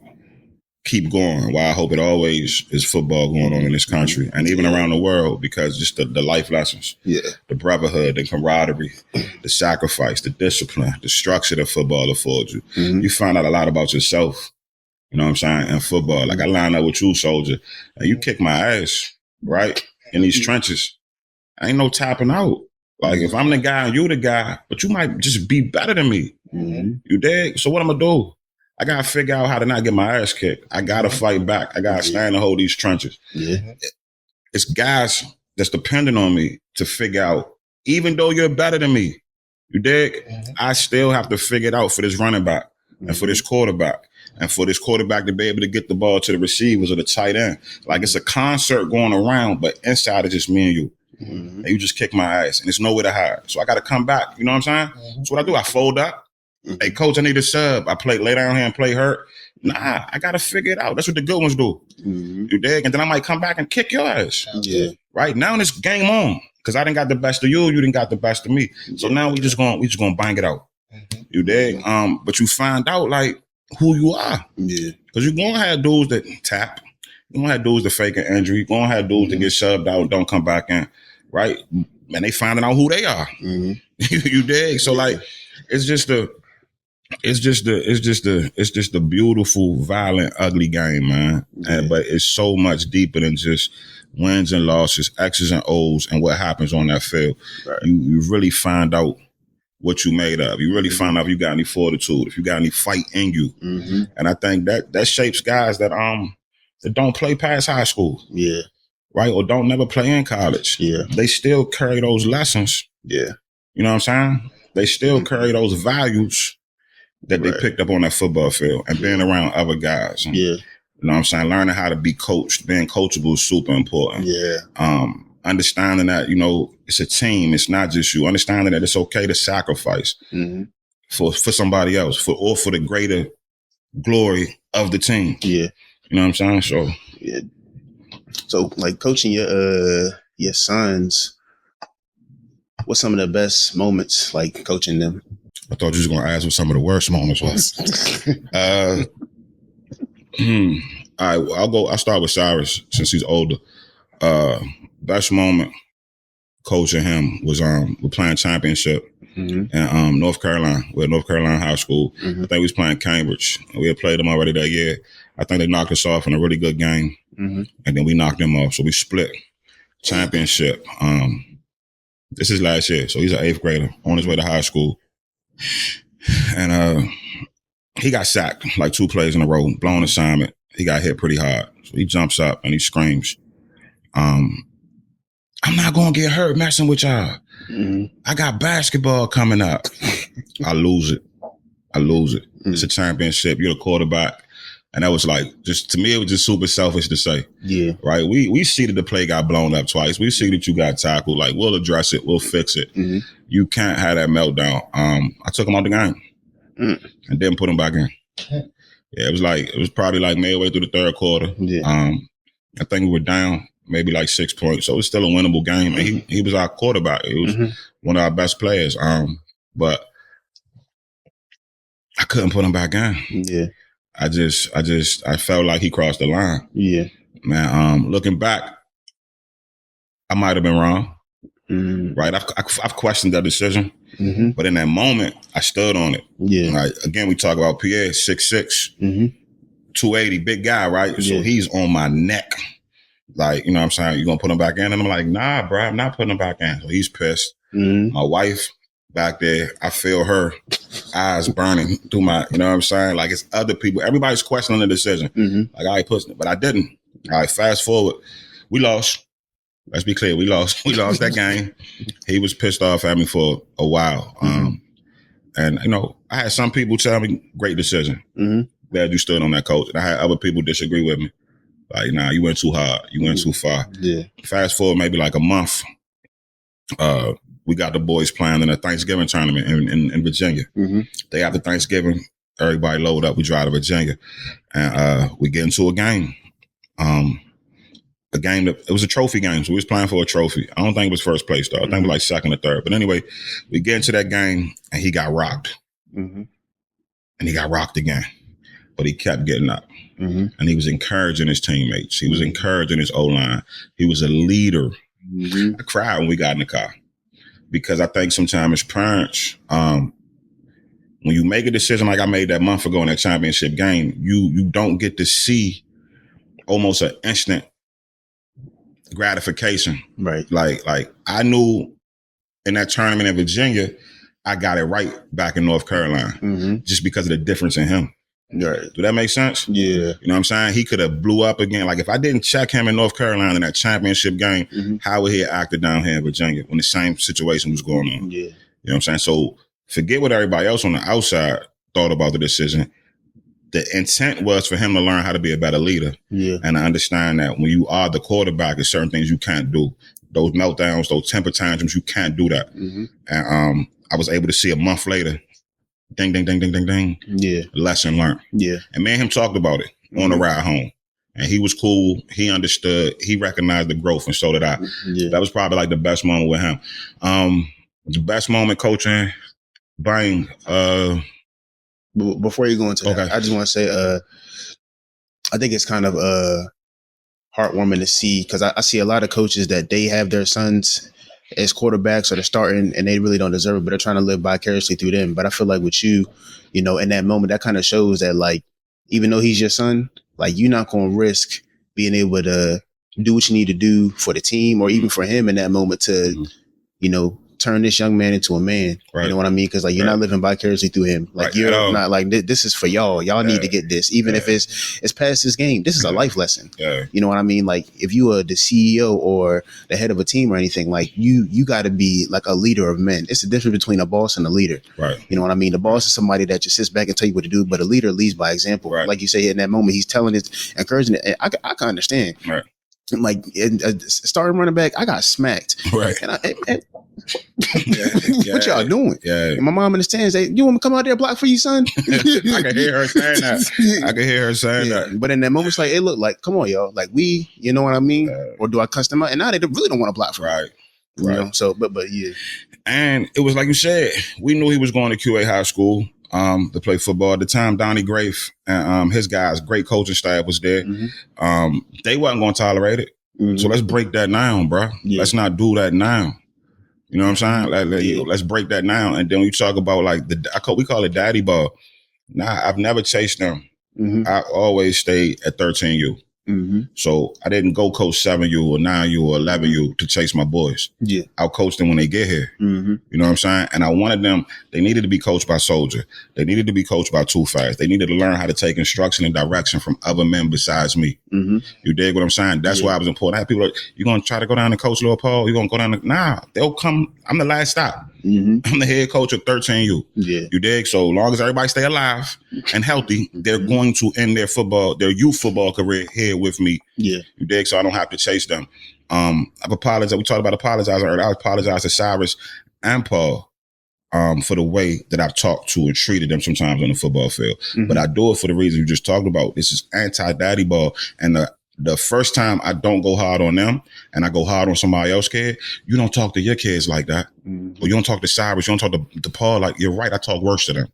going. Why I hope it always is football going on in this country and even around the world, because just the life lessons, the brotherhood, the camaraderie, the sacrifice, the discipline, the structure that football affords you. You find out a lot about yourself, you know what I'm saying, in football. Like I line up with you, Soldier, and you kick my ass, right, in these trenches. Ain't no tapping out. Like if I'm the guy and you the guy, but you might just be better than me. You dig? So what I'm going to do? I got to figure out how to not get my ass kicked. I got to fight back. I got to stand and hold these trenches. It's guys that's dependent on me to figure out, even though you're better than me, you dig? I still have to figure it out for this running back and for this quarterback and for this quarterback to be able to get the ball to the receivers or the tight end. Like it's a concert going around, but inside it's just me and you. And you just kick my ass and there's nowhere to hide. So I got to come back. You know what I'm saying? That's what I do. I fold up. Hey, coach, I need a sub. I lay down here and play hurt. Nah, I got to figure it out. That's what the good ones do. You dig? And then I might come back and kick your ass. Right? Now this game on. Because I didn't got the best of you. You didn't got the best of me. So now we just gonna bang it out. You dig? But you find out like who you are. Because you're going to have dudes that tap. You're going to have dudes that fake an injury. You're going to have dudes that get shoved out and don't come back in. Right? And they finding out who they are. You dig? So like, it's just the beautiful, violent, ugly game, man. But it's so much deeper than just wins and losses, X's and O's, and what happens on that field. You really find out what you made of. You really find out if you got any fortitude, if you got any fight in you. And I think that shapes guys that don't play past high school. Right? Or don't never play in college. They still carry those lessons. You know what I'm saying? They still carry those values that they picked up on that football field and being around other guys. And, you know what I'm saying? Learning how to be coached, being coachable is super important. understanding that, you know, it's a team. It's not just you. Understanding that it's okay to sacrifice for somebody else, or for the greater glory of the team. Yeah. You know what I'm saying? So, yeah. So, like, coaching your sons, what's some of the best moments, like, coaching them? I thought you was going to ask what some of the worst moments was. All right, I'll start with Cyrus since he's older. Best moment coaching him was we're playing championship in North Carolina. We're at North Carolina High School. I think we was playing Cambridge. We had played them already that year. I think they knocked us off in a really good game, and then we knocked them off. So we split championship. This is last year, so he's an 8th grader on his way to high school, and he got sacked like 2 plays in a row, blown assignment. He got hit pretty hard, so he jumps up and he screams, "I'm not gonna get hurt messing with y'all. I got basketball coming up." I lose it. It's a championship. You're the quarterback. And that was like, just to me, it was just super selfish to say. Yeah. Right? We see that the play got blown up twice. We see that you got tackled. Like, we'll address it. We'll fix it. You can't have that meltdown. I took him out the game and didn't put him back in. Yeah, it was probably like midway through the 3rd quarter. Yeah. I think we were down maybe like 6 points. So it was still a winnable game. And he was our quarterback. He was one of our best players. But I couldn't put him back in. Yeah. I felt like he crossed the line. Yeah. Man, looking back, I might have been wrong. Right? I've questioned that decision. But in that moment, I stood on it. Yeah. Right? Again, we talk about Pierre, 6'6", 280, big guy, right? Yeah. So he's on my neck. Like, you know what I'm saying? You gonna put him back in? And I'm like, nah, bro, I'm not putting him back in. So he's pissed. My wife back there, I feel her eyes burning through my, you know what I'm saying? Like, it's other people. Everybody's questioning the decision. Like, I ain't pushing it, but I didn't. All right, fast forward. We lost. Let's be clear. We lost. We lost that game. He was pissed off at me for a while. And, you know, I had some people tell me, great decision. Glad you stood on that, coach. And I had other people disagree with me. Like, nah, you went too hard. You went too far. Yeah. Fast forward maybe like a month. We got the boys playing in a Thanksgiving tournament in Virginia. Day after Thanksgiving, everybody load up. We drive to Virginia, and we get into a game. A game that it was a trophy game, so we was playing for a trophy. I don't think it was first place though. I think it was like 2nd or 3rd. But anyway, we get into that game, and he got rocked, and he got rocked again, but he kept getting up, and he was encouraging his teammates. He was encouraging his O-line. He was a leader. I cried when we got in the car. Because I think sometimes as parents, when you make a decision like I made that month ago in that championship game, you don't get to see almost an instant gratification. Right. Like I knew in that tournament in Virginia, I got it right back in North Carolina just because of the difference in him. Right. Do that make sense? Yeah. You know what I'm saying? He could have blew up again. Like, if I didn't check him in North Carolina in that championship game, how would he have acted down here in Virginia when the same situation was going on? Yeah. You know what I'm saying? So forget what everybody else on the outside thought about the decision. The intent was for him to learn how to be a better leader. Yeah. And I understand that when you are the quarterback, there's certain things you can't do. Those meltdowns, those temper tantrums, you can't do that. And I was able to see a month later, ding, ding, ding, ding, ding, ding. Yeah. Lesson learned. Yeah. And me and him talked about it on the ride home. And he was cool. He understood. He recognized the growth, and so did I. Yeah. That was probably like the best moment with him. The best moment coaching, Bang. Before you go into that, I just want to say, I think it's kind of heartwarming to see, because I see a lot of coaches that they have their sons as quarterbacks or they're starting and they really don't deserve it, but they're trying to live vicariously through them. But I feel like with you, you know, in that moment, that kind of shows that, like, even though he's your son, like, you're not going to risk being able to do what you need to do for the team or even for him in that moment to, you know, turn this young man into a man. Right. You know what I mean? Because, like, you're not living vicariously through him. Like, you're not like, this is for y'all. Y'all need to get this. Even if it's past this game, this is a life lesson. Yeah. You know what I mean? Like, if you are the CEO or the head of a team or anything, like, you got to be like a leader of men. It's the difference between a boss and a leader. Right. You know what I mean? The boss is somebody that just sits back and tell you what to do, but a leader leads by example. Right. Like you say, in that moment, he's telling it, encouraging it. And I can understand. Right. Like, starting running back, I got smacked. Right. And Yeah. What y'all doing? Yeah. And my mom in the stands, you want me to come out there and block for you, son? I can hear her saying that. But in that moment, it's like, hey, look, like, come on, y'all. Like, you know what I mean? Or do I cuss them out? And now they really don't want to block for me. Right. You know? So, but yeah. And it was like you said, we knew he was going to QA High School to play football. At the time, Donnie Grafe and his guys, great coaching staff was there. Mm-hmm. They wasn't going to tolerate it. Mm-hmm. So let's break that down, bro. Yeah. Let's not do that now. You know what I'm saying? Let's break that down. And then we talk about like we call it daddy ball. Nah, I've never chased them. Mm-hmm. I always stayed at 13U. Mm-hmm. So I didn't go coach 7U or 9U or 11U to chase my boys. Yeah, I'll coach them when they get here. Mm-hmm. You know what I'm saying? And I wanted them. They needed to be coached by Soldier. They needed to be coached by Too Fast. They needed to learn how to take instruction and direction from other men besides me. Mm-hmm. You dig what I'm saying? That's why I was important. I had people like, you gonna try to go down and coach Lil Paul? You gonna go down? Nah, they'll come. I'm the last stop. Mm-hmm. I'm the head coach of 13U. Yeah. You dig? So long as everybody stay alive and healthy, they're going to end their youth football career here with me. Yeah. You dig? So I don't have to chase them. I've apologized. We talked about apologizing earlier. I apologize to Cyrus and Paul for the way that I've talked to and treated them sometimes on the football field. Mm-hmm. But I do it for the reason you just talked about. This is anti-daddy ball. And the first time I don't go hard on them and I go hard on somebody else's kid, you don't talk to your kids like that. Mm-hmm. Or you don't talk to Cyrus, you don't talk to Paul like, you're right, I talk worse to them.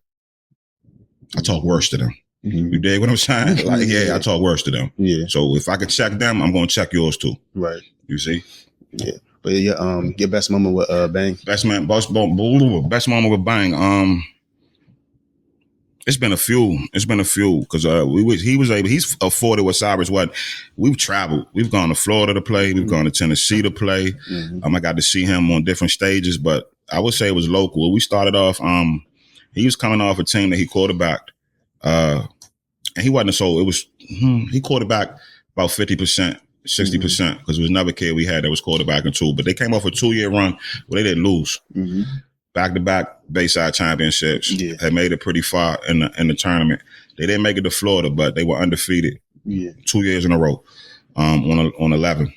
I talk worse to them. Mm-hmm. You dig what I'm saying? Like, I talk worse to them. Yeah. So if I could check them, I'm going to check yours too. Right. You see? Yeah. But your best moment with Bang? Best moment with Bang. It's been a few because he's afforded what Cyrus wasn't. We've traveled. We've gone to Florida to play. We've gone to Tennessee to play. Mm-hmm. I got to see him on different stages, but I would say it was local. We started off, he was coming off a team that he quarterbacked. And he wasn't he quarterbacked about 50%, 60%, because it was another kid we had that was quarterbacking too. But they came off a 2-year run where they didn't lose. Mm-hmm. Back-to-back Bayside championships. Yeah. Had made it pretty far in the tournament. They didn't make it to Florida, but they were undefeated 2 years in a row on 11.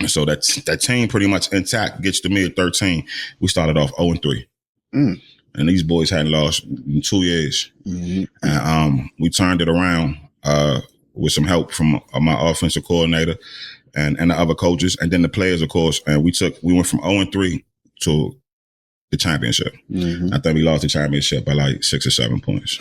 So that team pretty much intact gets to me at 13. We started off 0-3. Mm. And these boys hadn't lost in 2 years. Mm-hmm. And we turned it around with some help from my offensive coordinator and the other coaches, and then the players, of course. And we went from 0-3 to the championship. Mm-hmm. I think we lost the championship by like 6 or 7 points.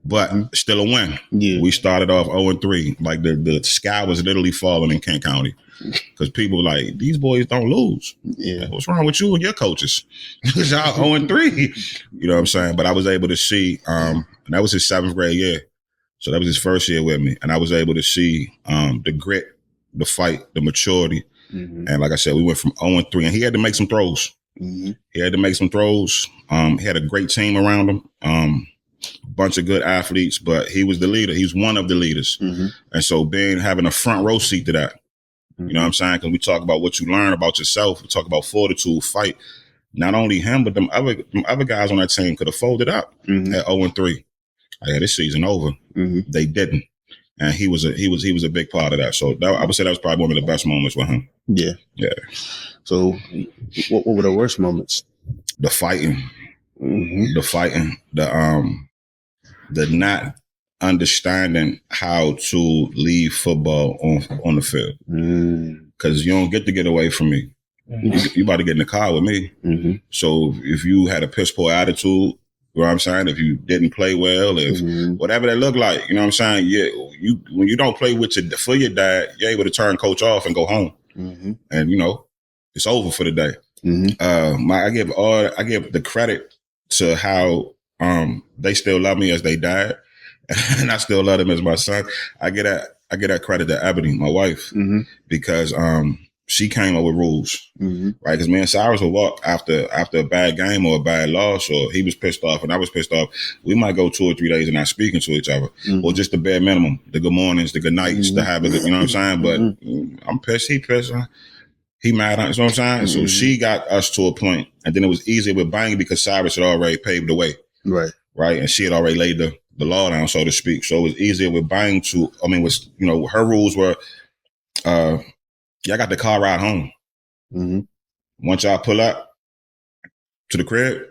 But still a win. Yeah. We started off 0-3. Like the sky was literally falling in Kent County. Because people were like, these boys don't lose. Yeah. Like, what's wrong with you and your coaches? Because y'all 0-3. You know what I'm saying? But I was able to see, and that was his 7th grade year. So that was his first year with me. And I was able to see the grit, the fight, the maturity. Mm-hmm. And like I said, we went from 0-3. And he had to make some throws. Mm-hmm. He had to make some throws. He had a great team around him. Bunch of good athletes, but he was the leader. He's one of the leaders. Mm-hmm. And so having a front row seat to that, you know what I'm saying? Because we talk about what you learn about yourself. We talk about fortitude, fight. Not only him, but them other guys on that team could have folded up at 0-3. Like, this season over. Mm-hmm. They didn't, and he was a big part of that. So I would say that was probably one of the best moments with him. Yeah, yeah. So, what were the worst moments? The fighting, the not understanding how to leave football on the field, because you don't get away from me. Mm-hmm. You about to get in the car with me. Mm-hmm. So if you had a piss poor attitude, you know what I'm saying? If you didn't play well, if whatever that looked like, you know what I'm saying? Yeah, when you don't play for your dad, you're able to turn coach off and go home, and it's over for the day. Mm-hmm. I give the credit to how they still love me as they dad, and I still love them as my son. I get that credit to Ebony, my wife, because she came up with rules, right? Because me and Cyrus would walk after a bad game or a bad loss, or he was pissed off and I was pissed off. We might go 2 or 3 days and not speaking to each other, or just the bare minimum, the good mornings, the good nights, the habit, you know what I'm saying? But I'm pissed, he pissed, he mad, you know what I'm saying? So she got us to a point, and then it was easier with Bang because Cyrus had already paved the way. Right. And she had already laid the law down, so to speak. So it was easier with Bang her rules were, y'all got the car ride home. Mm-hmm. Once y'all pull up to the crib,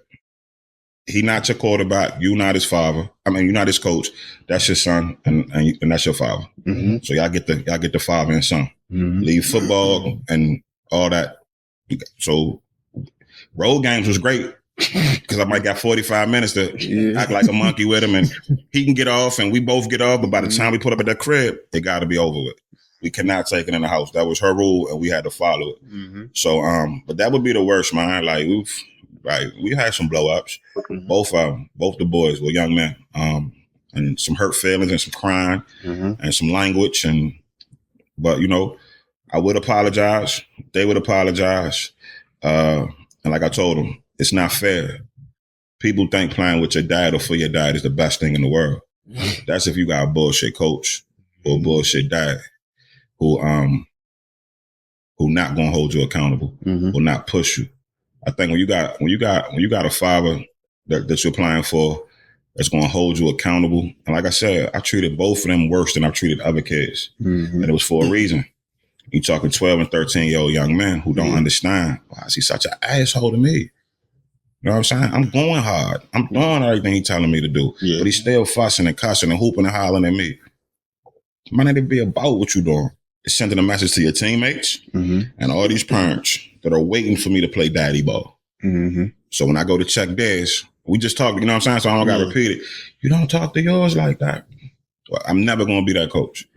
he not your quarterback. You not his father. I mean, you not his coach. That's your son, and that's your father. Mm-hmm. So y'all get the father and son. Mm-hmm. Leave football and all that. So road games was great because I might got 45 minutes to act like a monkey with him, and he can get off, and we both get off. But by the time we put up at that crib, it got to be over with. We cannot take it in the house. That was her rule, and we had to follow it. Mm-hmm. So, but that would be the worst, man. Like we had some blow ups. Mm-hmm. Both the boys were young men, and some hurt feelings and some crying and some language, but you know, I would apologize. They would apologize, and like I told them, it's not fair. People think playing with your dad or for your dad is the best thing in the world. That's if you got a bullshit coach or a bullshit dad who not gonna hold you accountable, will not push you. I think when you got a father that you're playing for that's gonna hold you accountable, and like I said, I treated both of them worse than I've treated other kids, and it was for a reason. You talking 12 and 13-year-old young men who don't understand. Why is he such an asshole to me? You know what I'm saying? I'm going hard. I'm doing everything he's telling me to do, but he's still fussing and cussing and hooping and hollering at me. Might not be about what you're doing. It's sending a message to your teammates and all these parents that are waiting for me to play daddy ball. So when I go to check theirs, we just talk, you know what I'm saying? So I don't got to repeat it. You don't talk to yours like that. Well, I'm never going to be that coach.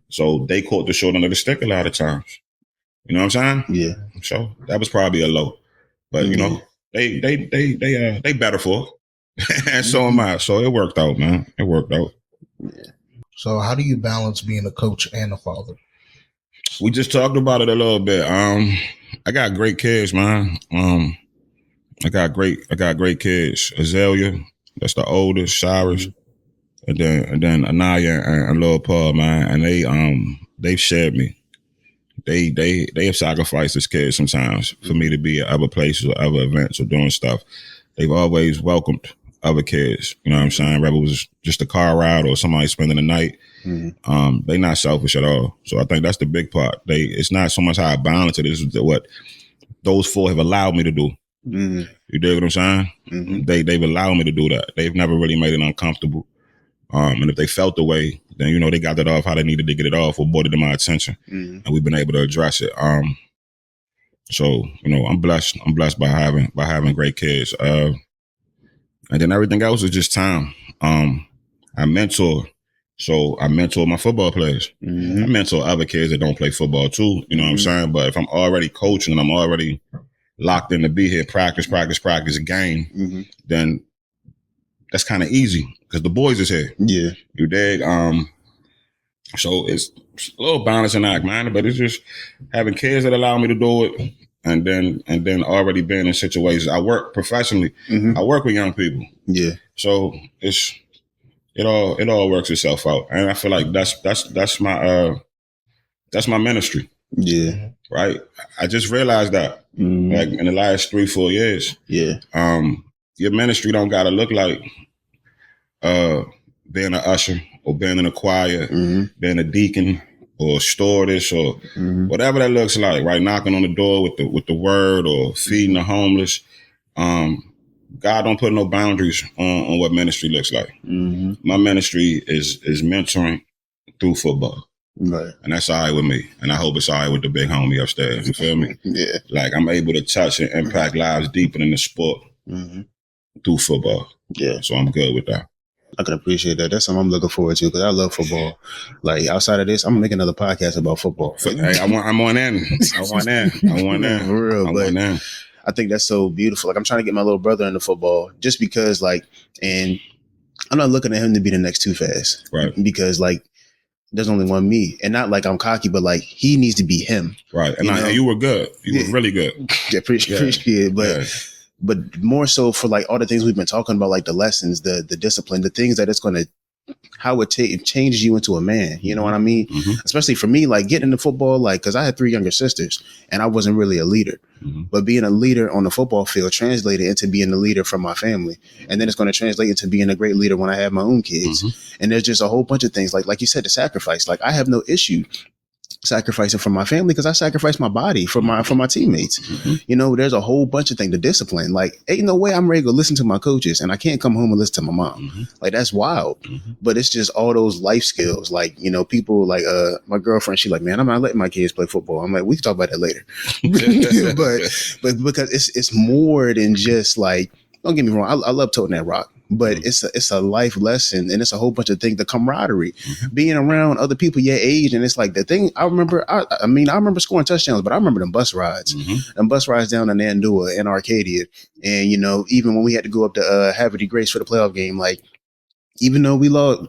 So they caught the short end of the stick a lot of times. You know what I'm saying? Yeah. So that was probably a low. But, you know, they better for it. And so am I. So it worked out, man. It worked out. Yeah. So how do you balance being a coach and a father? We just talked about it a little bit. I got great kids, man. I got great kids. Azalea, that's the oldest, Cyrus, and then Anaya and Lil Paul, man. And they've shared me. They have sacrificed as kids sometimes for me to be at other places or other events or doing stuff. They've always welcomed other kids. You know what I'm saying? Whether it was just a car ride or somebody spending the night. They not selfish at all. So I think that's the big part. It's not so much how I balance it, it's what those four have allowed me to do. You dig what I'm saying? They've allowed me to do that. They've never really made it uncomfortable. And if they felt the way, then, you know, they got it off how they needed to get it off or brought it to my attention. And we've been able to address it. So, you know, I'm blessed. I'm blessed by having great kids. And then everything else is just time. I mentor. So I mentor my football players. I mentor other kids that don't play football too. You know what I'm saying? But if I'm already coaching and I'm already locked in to be here, practice a game, then that's kind of easy because the boys is here. Yeah. You dig? So it's a little balancing act, man, but it's just having kids that allow me to do it. And then already being in situations. I work professionally. I work with young people. Yeah. So it all works itself out. And I feel like that's my ministry. Yeah. Right? I just realized that like in the last 3-4 years. Yeah. Your ministry don't gotta look like being an usher or being in a choir, being a deacon or stewardess or whatever that looks like, right? Knocking on the door with the word or feeding the homeless. God don't put no boundaries on what ministry looks like. My ministry is mentoring through football. Right. And that's all right with me. And I hope it's all right with the big homie upstairs. You feel me? Yeah. Like I'm able to touch and impact lives deeper than the sport through football. Yeah. So I'm good with that. I can appreciate that. That's something I'm looking forward to because I love football. Like outside of this, I'm gonna make another podcast about football. Hey, I'm on in. I want in. For real, but I think that's so beautiful. Like I'm trying to get my little brother into football just because, like, and I'm not looking at him to be the next Too Fast, right? Because like there's only one me, and not like I'm cocky, but like he needs to be him, right? And you were good. You were really good. Yeah, appreciate it, but. Yeah. But more so for like all the things we've been talking about, like the lessons, the discipline, the things that it's going to, how it changes you into a man. You know what I mean? Especially for me, like getting into football, like, cause I had 3 younger sisters and I wasn't really a leader, but being a leader on the football field translated into being the leader from my family. And then it's going to translate into being a great leader when I have my own kids. And there's just a whole bunch of things like you said, the sacrifice, like I have no issue sacrificing for my family because I sacrificed my body for my teammates. You know, there's a whole bunch of things. The discipline, like, ain't no way I'm ready to go listen to my coaches and I can't come home and listen to my mom. Like, that's wild. But it's just all those life skills. Like, you know, people like my girlfriend, she like, man, I'm not letting my kids play football. I'm like, we can talk about that later. but because it's more than just like, don't get me wrong, I love toting that rock. But it's a life lesson, and it's a whole bunch of things. The camaraderie, being around other people your age, and it's like the thing. I remember. I remember scoring touchdowns, but I remember them bus rides, and bus rides down to Nandua and Arcadia, and you know, even when we had to go up to Haverty Grace for the playoff game, like even though we lost,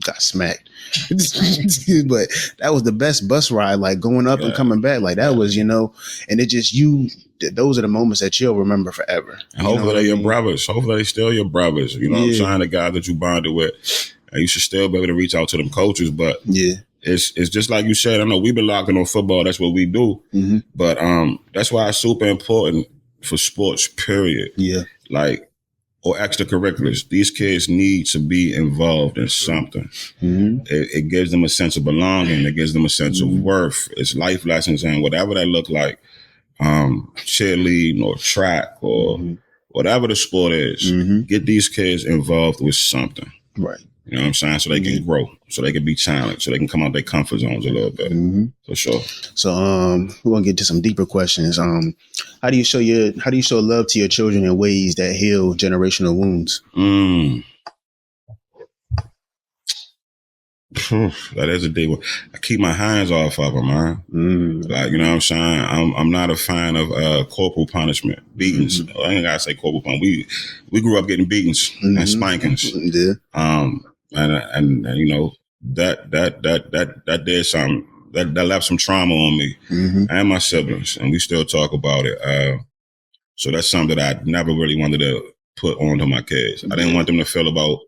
got smacked, but that was the best bus ride. Like going up and coming back, like that was, you know, and it just those are the moments that you'll remember forever. And hopefully they're your brothers. Hopefully they're still your brothers. You know what I'm saying? The guys that you bonded with. And you should still be able to reach out to them coaches. But it's just like you said, I know we've been locking on football. That's what we do. But that's why it's super important for sports, period. Like, or extracurriculars. These kids need to be involved in something. It gives them a sense of belonging. It gives them a sense of worth. It's life lessons and whatever that look like. Cheerleading or track or whatever the sport is, get these kids involved with something. Right. You know what I'm saying? So they can grow, so they can be challenged, so they can come out their comfort zones a little bit. For sure. So we're gonna get to some deeper questions. How do you show love to your children in ways that heal generational wounds? That is a deep one. I keep my hands off of them, man. Like, you know what I'm saying? I'm not a fan of corporal punishment, beatings. I ain't gotta say corporal punishment. We grew up getting beatings and spankings. And you know that did something that left some trauma on me and my siblings, and we still talk about it. So that's something that I never really wanted to put onto my kids. I didn't want them to feel about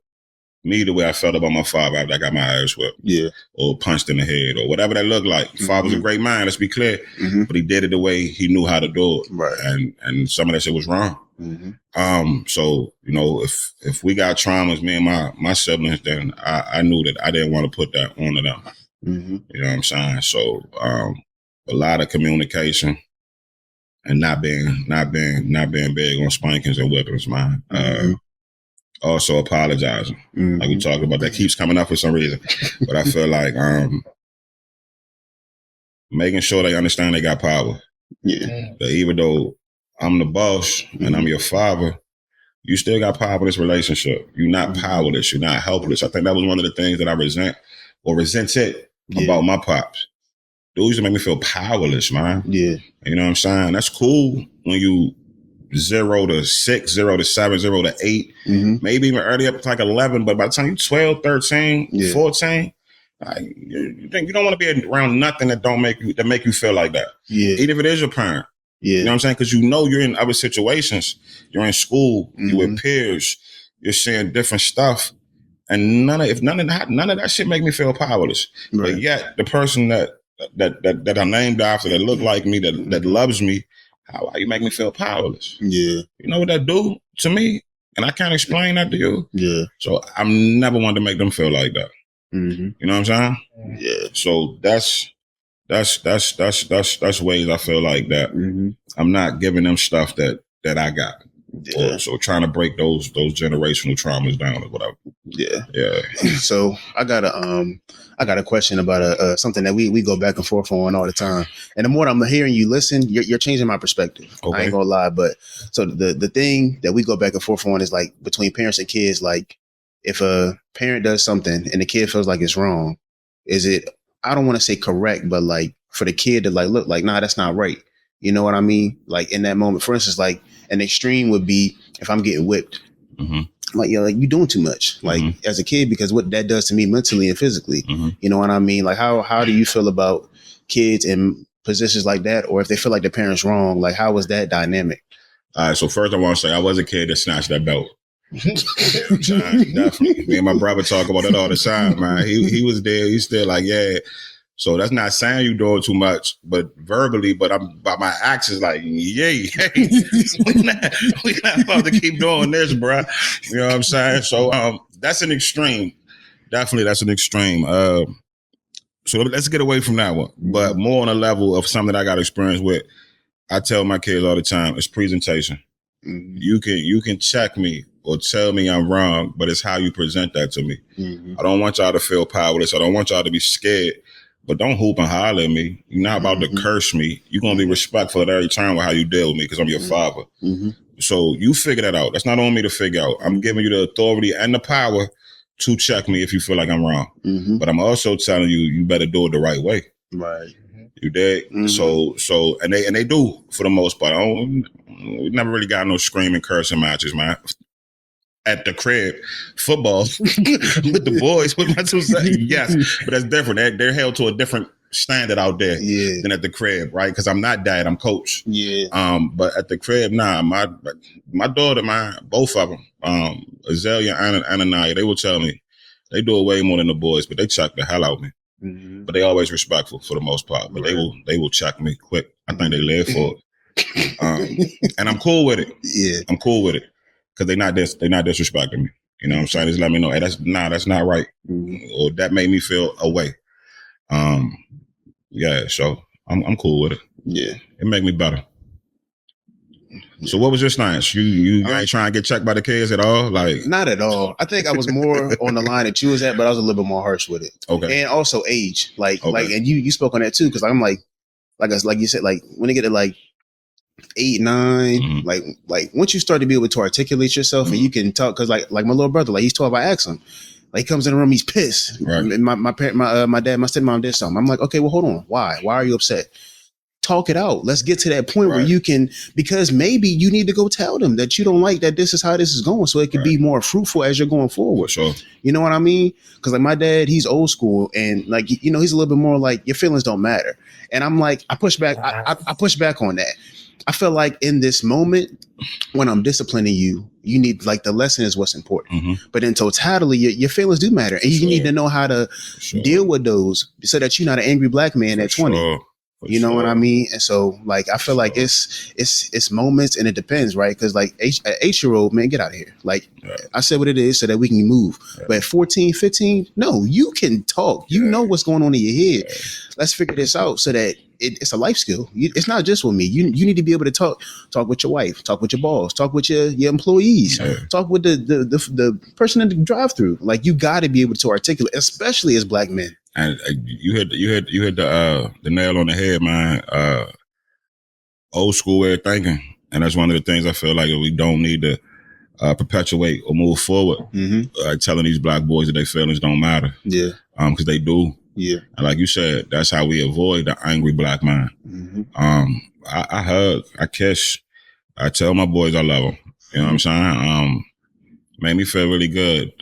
me the way I felt about my father after I got my ass whipped, or punched in the head, or whatever that looked like. Father was a great man, let's be clear, but he did it the way he knew how to do it, and some of that shit was wrong. So you know, if we got traumas, me and my siblings, then I knew that I didn't want to put that onto them. You know what I'm saying? So a lot of communication and not being big on spankings and whippings, man. Also apologizing. Like we talked about, that keeps coming up for some reason. But I feel like making sure they understand they got power. That even though I'm the boss and I'm your father, you still got power in this relationship. You're not powerless. You're not helpless. I think that was one of the things that I resented about my pops. Dude used to make me feel powerless, man. You know what I'm saying? That's cool when you 0 to 6, 0 to 7, 0 to 8, maybe even early up to like 11. But by the time you're 12, 13, 14, you think you don't want to be around nothing that make you feel like that. Even if it is your parent. You know what I'm saying? Because you know you're in other situations. You're in school. You're with peers. You're seeing different stuff. And none of that shit make me feel powerless. But yet the person that I'm named after, that look like me, that loves me, how you make me feel powerless? You know what that do to me? And I can't explain that to you. So I'm never wanted to make them feel like that. You know what I'm saying? So that's ways I feel like that. I'm not giving them stuff that I got. So trying to break those generational traumas down or whatever. So I got a question about something that we go back and forth on all the time. And the more I'm hearing you listen, you're changing my perspective. I ain't gonna lie. But so the thing that we go back and forth on is like between parents and kids. Like if a parent does something and the kid feels like it's wrong, is it, I don't want to say correct, but like for the kid to like, look like, nah, that's not right. You know what I mean? Like in that moment, for instance, like an extreme would be if I'm getting whipped, like, like you doing too much, like as a kid, because what that does to me mentally and physically, you know what I mean? Like how do you feel about kids in positions like that? Or if they feel like their parents wrong, like how was that dynamic? All right. So first I want to say I was a kid that snatched that belt. Definitely. Me and my brother talk about it all the time, man. He was there. He's still like, yeah. So that's not saying you doing too much, but verbally, but by my actions, like, yay, hey, we not about to keep doing this, bro. You know what I'm saying? So that's an extreme. Definitely, that's an extreme. So let's get away from that one. But more on a level of something that I got experience with. I tell my kids all the time, it's presentation. Mm-hmm. You can check me or tell me I'm wrong, but it's how you present that to me. Mm-hmm. I don't want y'all to feel powerless. I don't want y'all to be scared. But don't hoop and holler at me. You're not about to curse me. You're going to be respectful at every turn with how you deal with me because I'm your father. Mm-hmm. So you figure that out. That's not on me to figure out. I'm giving you the authority and the power to check me if you feel like I'm wrong. Mm-hmm. But I'm also telling you, you better do it the right way. Right. You dig? Mm-hmm. So and they do for the most part. We never really got no screaming, cursing matches, man. At the crib, football with the boys, with my 2 sons. Yes, but that's different. They're held to a different standard out there than at the crib, right? Because I'm not dad, I'm coach. Yeah. But at the crib, nah, my daughter, both of them, Azalea and Ananiah, they will tell me they do it way more than the boys, but they check the hell out of me. Mm-hmm. But they always respectful for the most part. But they will check me quick. I think they live for it. And I'm cool with it. Yeah. I'm cool with it. Because they're not disrespecting me. You know what I'm saying? Just let me know, hey, that's not right. Mm-hmm. Or that made me feel away. Yeah, so I'm cool with it. Yeah. It make me better. So what was your stance? You ain't trying to get checked by the kids at all? Like, not at all. I think I was more on the line that you was at, but I was a little bit more harsh with it. Okay. And also age. Like and you spoke on that too, because I'm like you said, like when they get to like 8, 9, mm-hmm. like once you start to be able to articulate yourself mm-hmm. and you can talk, because like my little brother, like he's 12, I ask him, like he comes in the room, he's pissed. Right. And my dad, my stepmom did something. I'm like, okay, well, hold on. Why are you upset? Talk it out. Let's get to that point where you can, because maybe you need to go tell them that you don't like that this is how this is going, so it could be more fruitful as you're going forward. Sure. You know what I mean? Because like my dad, he's old school, and like, you know, he's a little bit more like your feelings don't matter. And I'm like, I push back. I push back on that. I feel like in this moment, when I'm disciplining you, you need, like, the lesson is what's important. Mm-hmm. But in totality, your feelings do matter. And you need to know how to deal with those so that you're not an angry black man at 20. You know what I mean? And so, like, I feel like it's moments, and it depends, right? Because, like, an 8-year-old, man, get out of here. Like, I said what it is so that we can move. But at 14, 15, no, you can talk. You know what's going on in your head. Let's figure this out so that it's a life skill. it's not just with me. You need to be able to talk with your wife, talk with your boss, talk with your employees, talk with the person in the drive-through. Like, you got to be able to articulate, especially as black men. And you hit the nail on the head, man. Old school way of thinking, and that's one of the things I feel like we don't need to perpetuate or move forward. Mm-hmm. Telling these black boys that their feelings don't matter. Yeah, because they do. Yeah, and like you said, that's how we avoid the angry black man. Mm-hmm. I hug, I kiss, I tell my boys I love them. You know what I'm saying? Made me feel really good.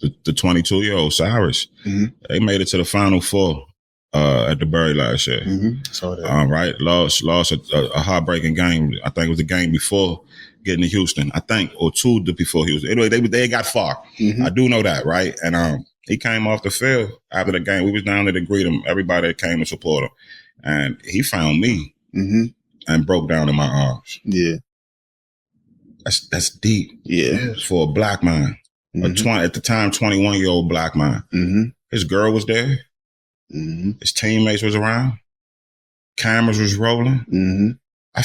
The 22-year-old Cyrus, mm-hmm. they made it to the Final Four at the Berry last year. Mm-hmm. Saw that. Right, lost a heartbreaking game. I think it was the game before getting to Houston. I think, or two before Houston. Anyway, they got far. Mm-hmm. I do know that, right? And he came off the field after the game. We was down there to greet him. Everybody that came to support him, and he found me mm-hmm. and broke down in my arms. Yeah, that's deep. Yeah, for a black man. Mm-hmm. At the time, 21-year-old black man. Mm-hmm. His girl was there. Mm-hmm. His teammates was around. Cameras was rolling. Mm-hmm. I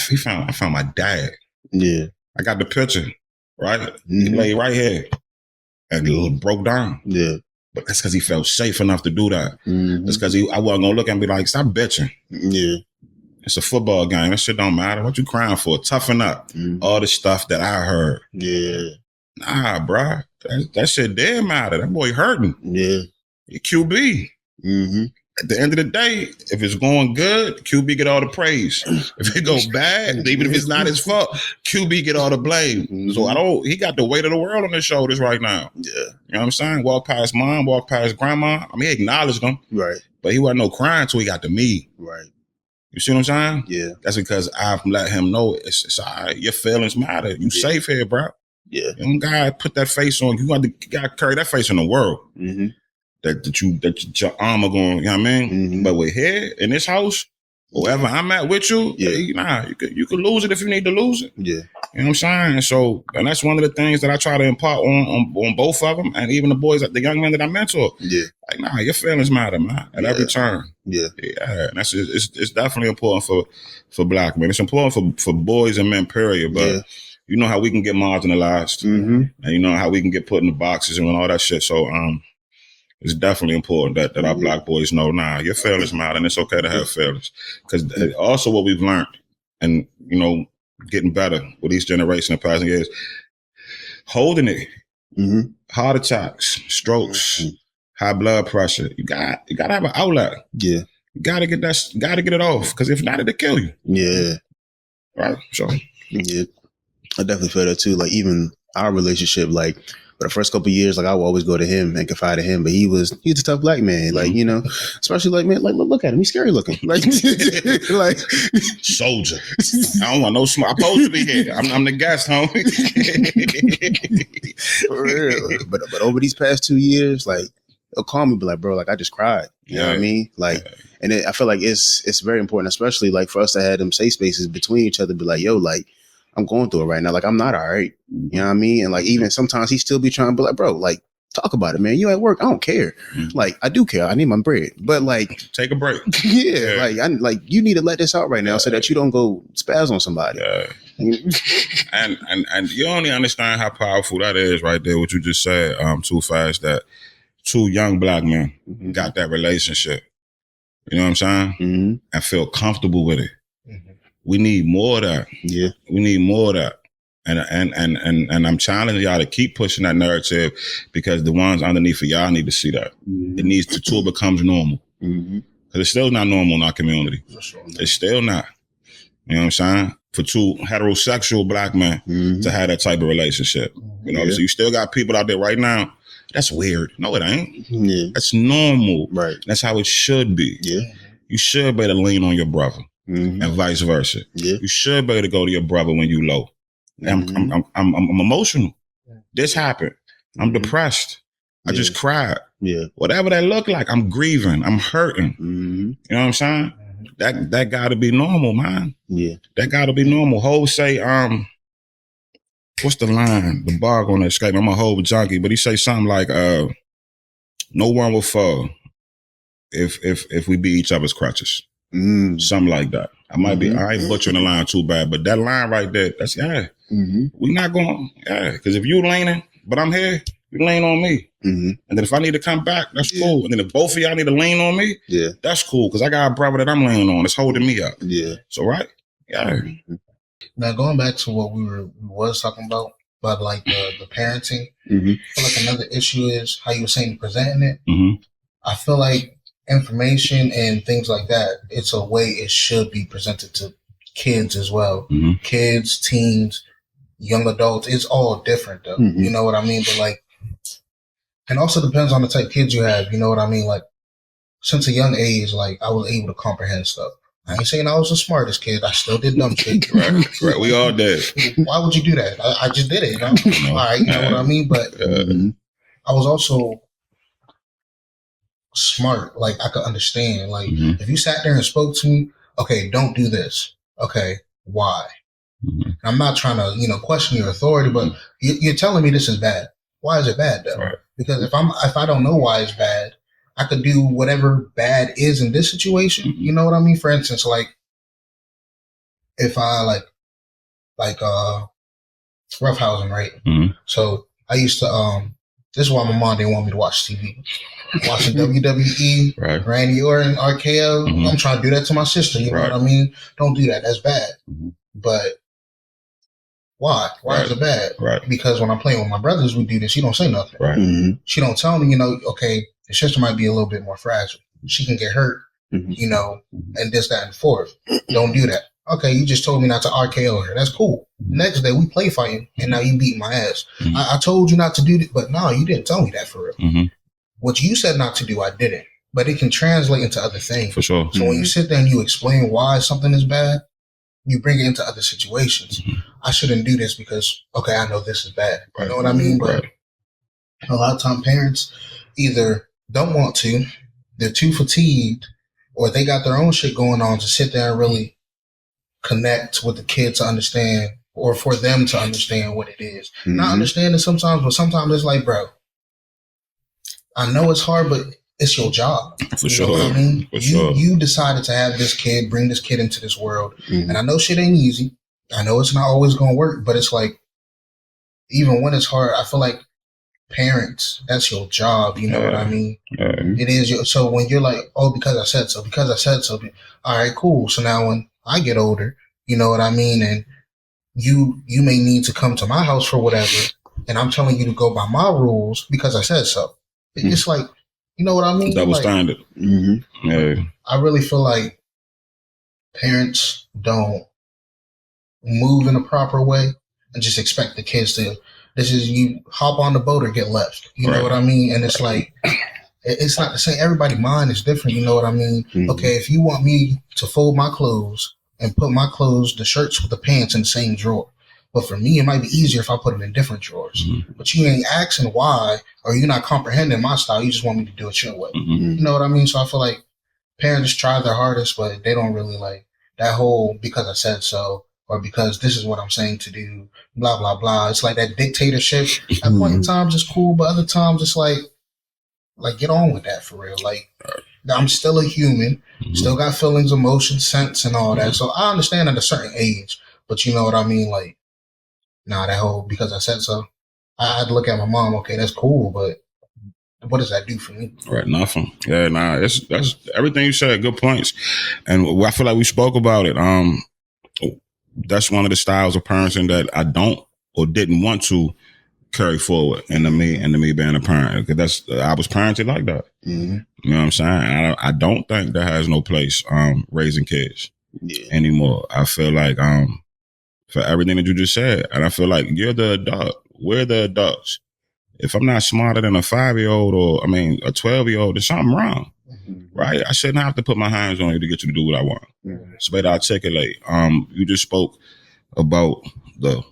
found my dad. Yeah. I got the picture, right? Mm-hmm. He lay right here and broke down. Yeah. But that's because he felt safe enough to do that. Mm-hmm. That's because I wasn't going to look and be like, stop bitching. Yeah. It's a football game. That shit don't matter. What you crying for? Toughen up. Mm-hmm. All the stuff that I heard. Yeah. Nah, bro. That shit did matter. That boy hurting. Yeah. QB. Mm-hmm. At the end of the day, if it's going good, QB get all the praise. If it goes bad, even if it's not his fault, QB get all the blame. Mm-hmm. So he got the weight of the world on his shoulders right now. Yeah. You know what I'm saying? Walk past mom, walk past grandma. I mean, he acknowledged them. Right. But he wasn't no crying until he got to me. Right. You see what I'm saying? Yeah. That's because I've let him know it's all right. Your feelings matter. You safe here, bro. Yeah. You gotta put that face on. You gotta carry that face in the world. Mm-hmm. That your armor going, you know what I mean? Mm-hmm. But with here in this house, wherever I'm at with you, you could lose it if you need to lose it. Yeah. You know what I'm saying? So, and that's one of the things that I try to impart on both of them, and even the boys, the young men that I mentor. Yeah. Like, nah, your feelings matter, man, at every turn. Yeah. Yeah. And it's definitely important for black men. It's important for boys and men, period. But you know how we can get marginalized, and you know how we can get put in the boxes and all that shit. So, it's definitely important that our black boys know, nah, your feelings matter, and it's okay to have feelings. Because also what we've learned, and, you know, getting better with each generation of passing years, holding it, heart attacks, strokes, high blood pressure. You got to have an outlet. Yeah, you got to get it off, because if not, it'll kill you. Yeah, right. So yeah, I definitely feel that too. Like even our relationship, like for the first couple of years, like I would always go to him and confide in him, but he's a tough black man. Like, you know, especially like, man, like look at him, he's scary looking. Like, like soldier. I don't want no smart. I'm supposed to be here. I'm the guest, homie. For real. But over these past 2 years, like he'll call me, be like, bro, like I just cried. You know what I mean? Like, and I feel like it's very important, especially like for us to have them safe spaces between each other, be like, yo, like I'm going through it right now. Like I'm not all right. You know what I mean? And like even sometimes he still be trying to be like, bro, like talk about it, man. You at work. I don't care. Like I do care. I need my bread. But like take a break. Yeah. Like you need to let this out right now so that you don't go spaz on somebody. And you only understand how powerful that is right there, what you just said, too fast, that two young black men got that relationship. You know what I'm saying? And feel comfortable with it. We need more of that. Yeah. We need more of that. And I'm challenging y'all to keep pushing that narrative, because the ones underneath of y'all need to see that. It needs to, till it becomes normal. Because it's still not normal in our community. It's still not. You know what I'm saying? For two heterosexual black men to have that type of relationship. You know, so you still got people out there right now. That's weird. No, it ain't. Yeah. That's normal. Right. That's how it should be. Yeah. You should be able to lean on your brother. And vice versa. Yeah. You should be able to go to your brother when you low. I'm emotional. This happened. I'm depressed. I just cried. Yeah. Whatever that look like, I'm grieving. I'm hurting. You know what I'm saying? That gotta be normal, man. Yeah. That gotta be normal. Ho say, what's the line? The bar gonna escape. I'm a whole junkie, but he say something like, no one will fall if we be each other's crutches. Something like that. I ain't butchering the line too bad, but that line right there, that's we not going, because if you leaning, but I'm here, you lean on me. And then if I need to come back, that's cool. And then if both of y'all need to lean on me, that's cool, because I got a brother that I'm leaning on. It's holding me up. Yeah. So, right? Yeah. Now, going back to what we was talking about like the parenting, I feel like another issue is how you were saying presenting it. I feel like information and things like that, it's a way it should be presented to kids as well. Kids, teens, young adults, it's all different though. You know what I mean? But like, and also depends on the type of kids you have. You know what I mean? Like, since a young age, like I was able to comprehend stuff. I ain't saying I was the smartest kid. I still did dumb shit. Right. We all did. Why would you do that? I just did it. You know? All right. You know what I mean? But I was also smart. Like I could understand. Like if you sat there and spoke to me, okay, don't do this. Okay, why? I'm not trying to, question your authority, but you're telling me this is bad. Why is it bad though? Right. Because if I don't know why it's bad, I could do whatever bad is in this situation. You know what I mean? For instance, like if I like roughhousing, right? So I used to this is why my mom didn't want me to watch TV. Watching WWE, Randy Orton, RKO. I'm trying to do that to my sister. You know what I mean? Don't do that. That's bad. But why? Why is it bad? Because when I'm playing with my brothers, we do this. She don't say nothing. She don't tell me, okay, the sister might be a little bit more fragile. She can get hurt, and this, that, and fourth. Don't do that. Okay, you just told me not to RKO her. That's cool. Next day, we play fighting, and now you beat my ass. I told you not to do that, but no, you didn't tell me that for real. What you said not to do, I didn't. But it can translate into other things. For sure. So when you sit there and you explain why something is bad, you bring it into other situations. I shouldn't do this because, okay, I know this is bad. You know what I mean? But a lot of time parents either don't want to, they're too fatigued, or they got their own shit going on to sit there and really connect with the kid to understand or for them to understand what it is. And I understand it sometimes, but sometimes it's like, bro, I know it's hard, but it's your job. For sure. Know what I mean? For sure. You decided to have this kid, bring this kid into this world. And I know shit ain't easy. I know it's not always going to work, but it's like, even when it's hard, I feel like parents, that's your job. You know what I mean? It is. So when you're like, oh, because I said so, all right, cool. So now when I get older, you know what I mean? And you may need to come to my house for whatever. And I'm telling you to go by my rules because I said so. It's like, you know what I mean? Double standard. Yeah. I really feel like parents don't move in a proper way and just expect the kids to, this is you hop on the boat or get left. You know what I mean? And it's like, it's not the same. Everybody's mind is different. You know what I mean? Okay, if you want me to fold my clothes and put my clothes, the shirts with the pants in the same drawer. But for me, it might be easier if I put it in different drawers. But you ain't asking why, or you're not comprehending my style. You just want me to do it your way. You know what I mean? So I feel like parents try their hardest, but they don't really like that whole because I said so, or because this is what I'm saying to do, blah, blah, blah. It's like that dictatorship. At point in times it's cool, but other times it's like get on with that for real. Like, I'm still a human, still got feelings, emotions, sense, and all that. So I understand at a certain age, but you know what I mean? Like, nah, that whole because I said so. I'd look at my mom, okay, that's cool, but what does that do for me? Right, nothing. Yeah, nah, that's everything you said, good points. And I feel like we spoke about it. That's one of the styles of parenting that I don't or didn't want to carry forward into me being a parent. Because I was parented like that. You know what I'm saying? I don't think that has no place raising kids anymore. I feel like for everything that you just said, and I feel like you're the adult. We're the adults. If I'm not smarter than a 5-year-old or, a 12-year-old, there's something wrong, right? I shouldn't have to put my hands on you to get you to do what I want. It's better articulate. You just spoke about the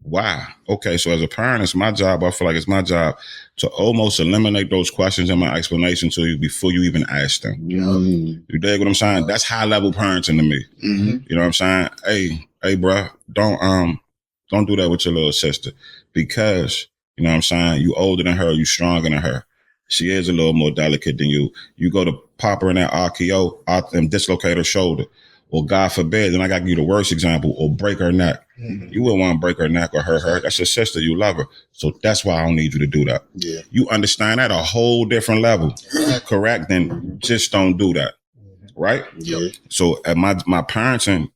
why. Okay, so as a parent, it's my job. I feel like it's my job to almost eliminate those questions in my explanation to you before you even ask them. You dig what I'm saying? That's high level parenting to me. You know what I'm saying? Hey, bro, don't do that with your little sister because, you know what I'm saying, you older than her, you stronger than her. She is a little more delicate than you. You go to pop her in that RKO and dislocate her shoulder, or God forbid, then I got to give you the worst example, or break her neck. You wouldn't want to break her neck or hurt her. That's your sister. You love her. So that's why I don't need you to do that. You understand that a whole different level, correct? Then just don't do that, right? So at my parenting,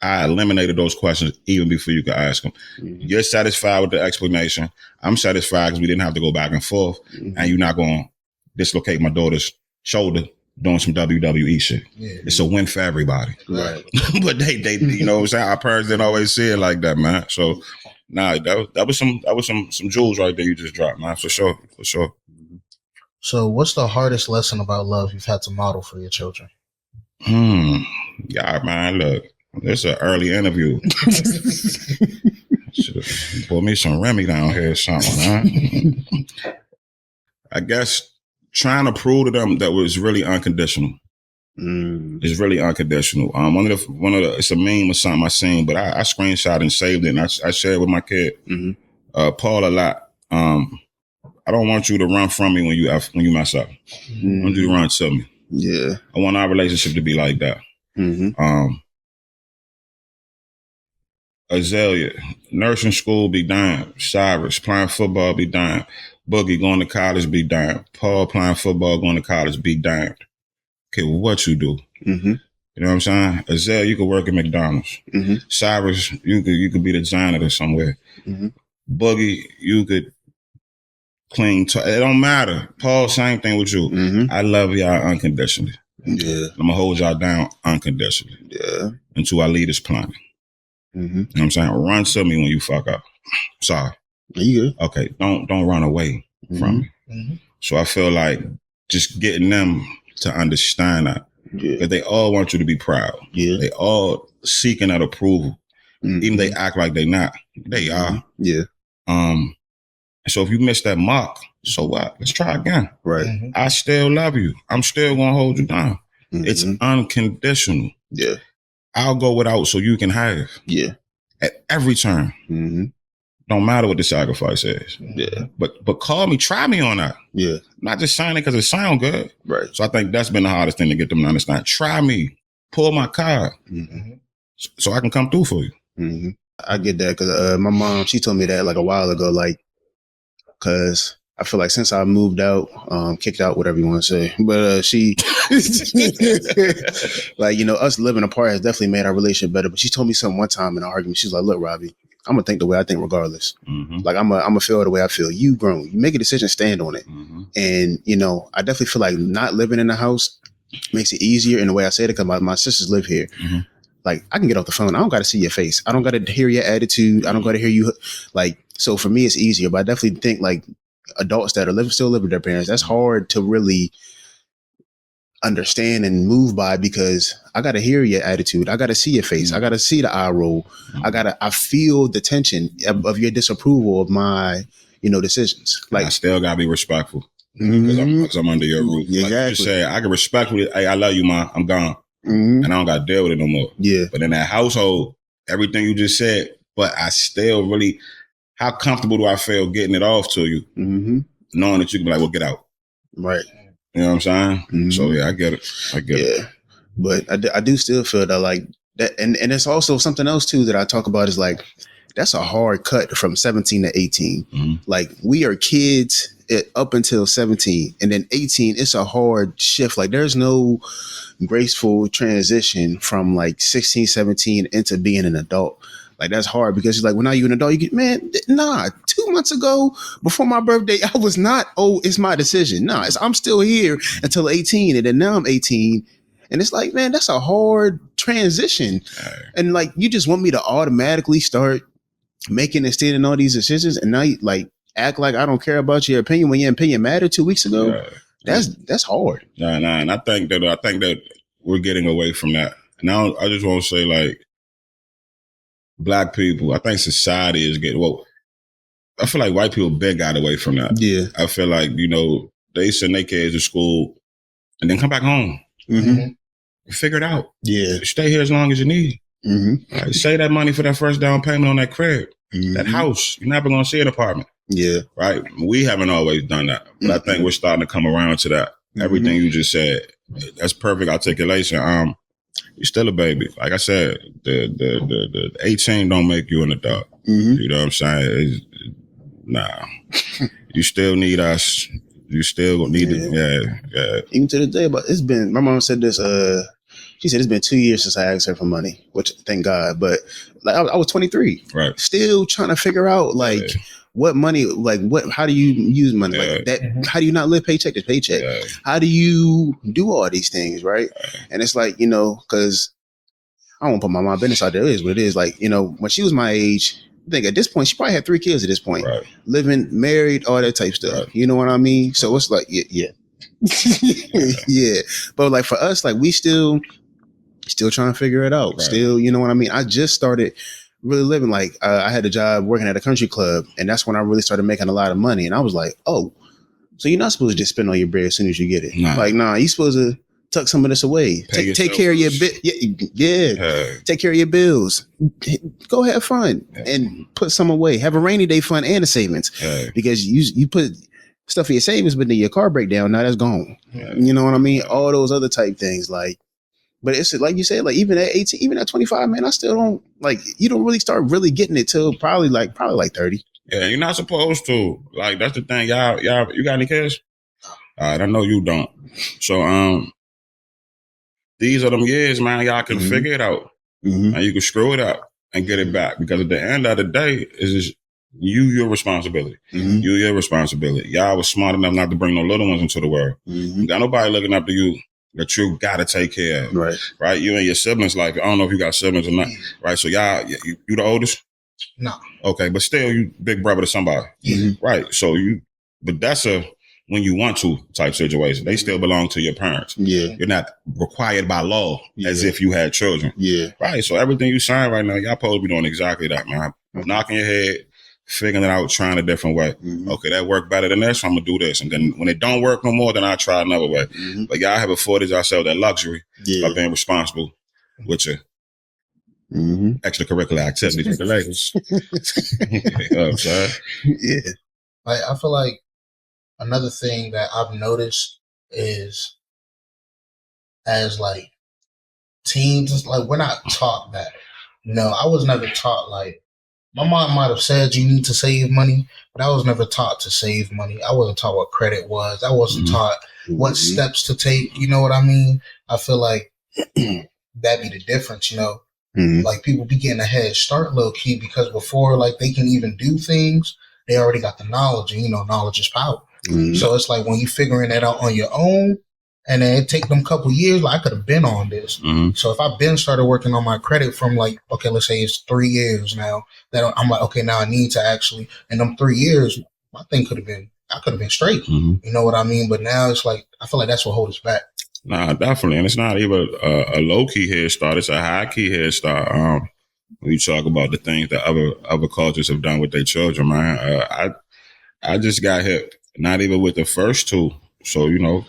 I eliminated those questions even before you could ask them. You're satisfied with the explanation. I'm satisfied because we didn't have to go back and forth. And you're not going to dislocate my daughter's shoulder doing some WWE shit. It's a win for everybody. Right. But they, you know what I'm saying? Our parents didn't always see it like that, man. So, that was some jewels right there you just dropped, man. For sure. So what's the hardest lesson about love you've had to model for your children? Yeah, man, look. It's an early interview. Should have pulled me some Remy down here or something, huh? I guess trying to prove to them that was really unconditional. It's really unconditional. One of the it's a meme or something I seen, but I screenshot and saved it and I shared it with my kid, Paul, a lot. I don't want you to run from me when you mess up. I want you to run to me. Yeah. I want our relationship to be like that. Azalea, nursing school, be damned. Cyrus, playing football, be damned. Boogie, going to college, be damned. Paul, playing football, going to college, be damned. Okay, well, what you do? You know what I'm saying? Azalea, you could work at McDonald's. Cyrus, you could be the janitor somewhere. Boogie, you could clean. It don't matter. Paul, same thing with you. I love y'all unconditionally. I'm going to hold y'all down unconditionally. Until our leaders plan. You know what I'm saying? Run to me when you fuck up. Sorry. You good? Okay, don't run away from me. So I feel like just getting them to understand that. That they all want you to be proud. They all seeking that approval. Even they act like they not. They are. So if you miss that mark, so what? Let's try again. Right. I still love you. I'm still gonna hold you down. It's unconditional. I'll go without so you can have. at every turn. Mm-hmm. Don't matter what the sacrifice is. Yeah. But call me, try me on that. Yeah. Not just sign it because it sound good. Right. So I think that's been the hardest thing to get them to understand. Try me. Pull my card. Mm-hmm. So I can come through for you. Mm-hmm. I get that because my mom, she told me that like a while ago, like, because I feel like since I moved out, kicked out, whatever you want to say, but she, like, you know, us living apart has definitely made our relationship better. But she told me something one time in an argument. She's like, look, Robby, I'm going to think the way I think regardless. Mm-hmm. Like, I'm going to feel the way I feel. You grown. You make a decision, stand on it. Mm-hmm. And, you know, I definitely feel like not living in the house makes it easier in the way I say it because my sisters live here. Mm-hmm. Like, I can get off the phone. I don't got to see your face. I don't got to hear your attitude. I don't got to hear you. Like, so for me, it's easier. But I definitely think, like, adults that are still living with their parents, that's hard to really understand and move by because I got to hear your attitude. I got to see your face. I got to see the eye roll. I feel the tension of your disapproval of my, you know, decisions. Like, I still got to be respectful mm-hmm. because I'm under your roof. Yeah, like exactly. you just said, I can respectfully, hey, I love you, Ma. I'm gone. Mm-hmm. And I don't got to deal with it no more. Yeah. But in that household, everything you just said, but I still really, how comfortable do I feel getting it off to you? Mm-hmm. Knowing that you can be like, well, get out. Right. You know what I'm saying? Mm-hmm. So yeah, I get it. Yeah. But I do still feel that like that. And it's also something else too that I talk about is like, that's a hard cut from 17 to 18. Mm-hmm. Like we are kids up until 17 and then 18, it's a hard shift. Like there's no graceful transition from like 16, 17 into being an adult. Like that's hard because it's like, when are you an adult? You get, man, nah, 2 months ago before my birthday, I was not, it's my decision. Nah, I'm still here until 18. And then now I'm 18. And it's like, man, that's a hard transition. And like, you just want me to automatically start making and standing all these decisions. And now you like act like I don't care about your opinion when your opinion mattered 2 weeks ago. That's hard. Nah. And I think that we're getting away from that. Now I just want to say like, Black people, I think society is getting, well, I feel like white people big got away from that. Yeah. I feel like, you know, they send their kids to school and then come back home. Mm-hmm. Figure it out. Yeah. Stay here as long as you need. Mm-hmm. Right? Save that money for that first down payment on that crib, that house. You're never going to see an apartment. Yeah. Right? We haven't always done that. But I think we're starting to come around to that. Everything you just said, that's perfect articulation. You're still a baby. Like I said, the 18 don't make you an adult. You know what I'm saying? Nah. You still need us. You still need it. Yeah. Even to the day, but it's been, my mom said this, she said it's been 2 years since I asked her for money, which thank God. But like I was 23. Right. Still trying to figure out like what money, like how do you use money like that? How do you not live paycheck to paycheck? How do you do all these things? Right. And it's like, you know, because I don't want to put my mom business out there. It is what it is. Like, you know, when she was my age, I think at this point, she probably had 3 kids at this point, living, married, all that type stuff. You know what I mean? So it's like, yeah. But like for us, like we still trying to figure it out. Still, you know what I mean? I just started really living like I had a job working at a country club, and that's when I really started making a lot of money. And I was like, oh, so you're not supposed to just spend all your bread as soon as you get it. Like, nah, you're supposed to tuck some of this away. Take care of your take care of your bills. Go have fun and put some away. Have a rainy day fund and a savings because you put stuff in your savings, but then your car break down. Now that's gone. You know what I mean? All those other type things like. But it's like you said, like even at 18, even at 25, man, I still don't like. You don't really start really getting it till probably like 30. Yeah, you're not supposed to. Like that's the thing, y'all. You got any kids? I know you don't. So these are them years, man. Y'all can figure it out, and you can screw it up and get it back. Because at the end of the day, it's just your responsibility. Your responsibility. Y'all was smart enough not to bring no little ones into the world. Got nobody looking up to you. That you gotta take care of, right? You and your siblings, like I don't know if you got siblings or not, right? So y'all, you the oldest? No. Okay, but still, you big brother to somebody, right? So but that's a when you want to type situation. They still belong to your parents. You're not required by law as if you had children, right? So everything you sign right now, y'all supposed to be doing exactly that, man. Knocking your head. Figuring it out, trying a different way. Okay, that worked better than this, so I'm gonna do this. And then when it don't work no more, then I'll try another way. But y'all have afforded yourself that luxury of being responsible with extracurricular activities with the ladies. You know what I'm saying? Yeah. Like, I feel like another thing that I've noticed is as like teens, it's like we're not taught that. No, I was never taught like my mom might have said you need to save money, but I was never taught to save money. I wasn't taught what credit was. I wasn't taught what steps to take. You know what I mean? I feel like that'd be the difference, you know? Like people be getting a head start low key because before like they can even do things, they already got the knowledge, and you know, knowledge is power. So it's like when you figuring that out on your own, and then it take them a couple years, like I could have been on this. So if I've been started working on my credit from like, okay, let's say it's 3 years now, that I'm like, okay, now I need to actually, in them 3 years, my thing I could have been straight. You know what I mean? But now it's like, I feel like that's what holds us back. Nah, definitely. And it's not even a low-key head start. It's a high-key head start. When you talk about the things that other cultures have done with their children, man, I just got hit, not even with the first two. So, you know,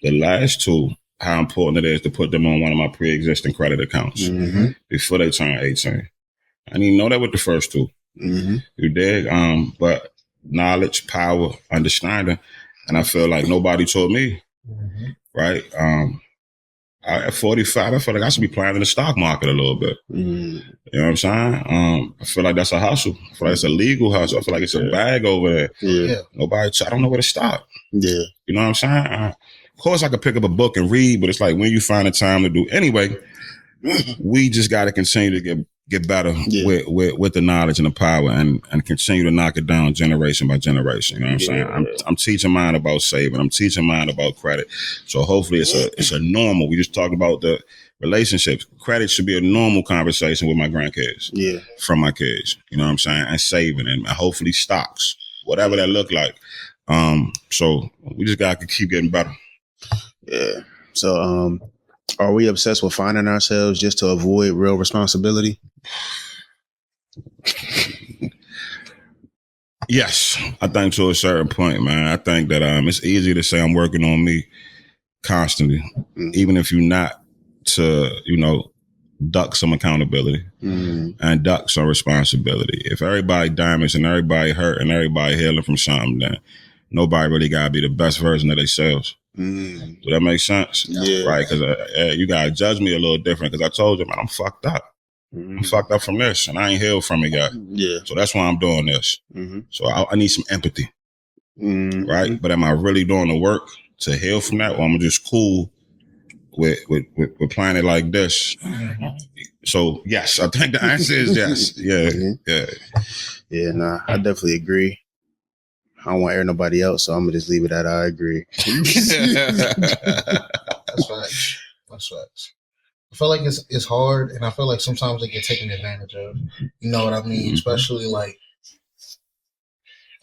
the last two, how important it is to put them on one of my pre-existing credit accounts before they turn 18. I didn't even know that with the first two. You dig? But knowledge, power, understanding. And I feel like nobody told me, right? At 45, I feel like I should be playing in the stock market a little bit. You know what I'm saying? I feel like that's a hustle. I feel like it's a legal hustle. I feel like it's a bag over there. I don't know where to start. You know what I'm saying? Of course, I could pick up a book and read, but it's like when you find the time to do. Anyway, we just got to continue to get better with the knowledge and the power and continue to knock it down generation by generation. You know what I'm saying? I'm teaching mine about saving. I'm teaching mine about credit. So hopefully it's a normal. We just talked about the relationships. Credit should be a normal conversation with my grandkids. From my kids. You know what I'm saying? And saving and hopefully stocks, whatever that look like. So we just got to keep getting better. So, are we obsessed with finding ourselves just to avoid real responsibility? Yes, I think to a certain point, man. I think that it's easy to say I'm working on me constantly, even if you're not to, you know, duck some accountability and duck some responsibility. If everybody damaged and everybody hurt and everybody healing from something, then nobody really got to be the best version of themselves. Do that make sense? Right, because you got to judge me a little different because I told you, man, I'm fucked up. I'm fucked up from this and I ain't healed from it yet. So that's why I'm doing this. So I need some empathy. Right? But am I really doing the work to heal from that, or am I just cool with playing it like this? So yes, I think the answer is yes. Nah, I definitely agree. I don't want to air nobody else, so I'm gonna just leave it at I agree. That's facts. That's facts. I feel like it's hard, and I feel like sometimes they get taken advantage of. You know what I mean? Especially like,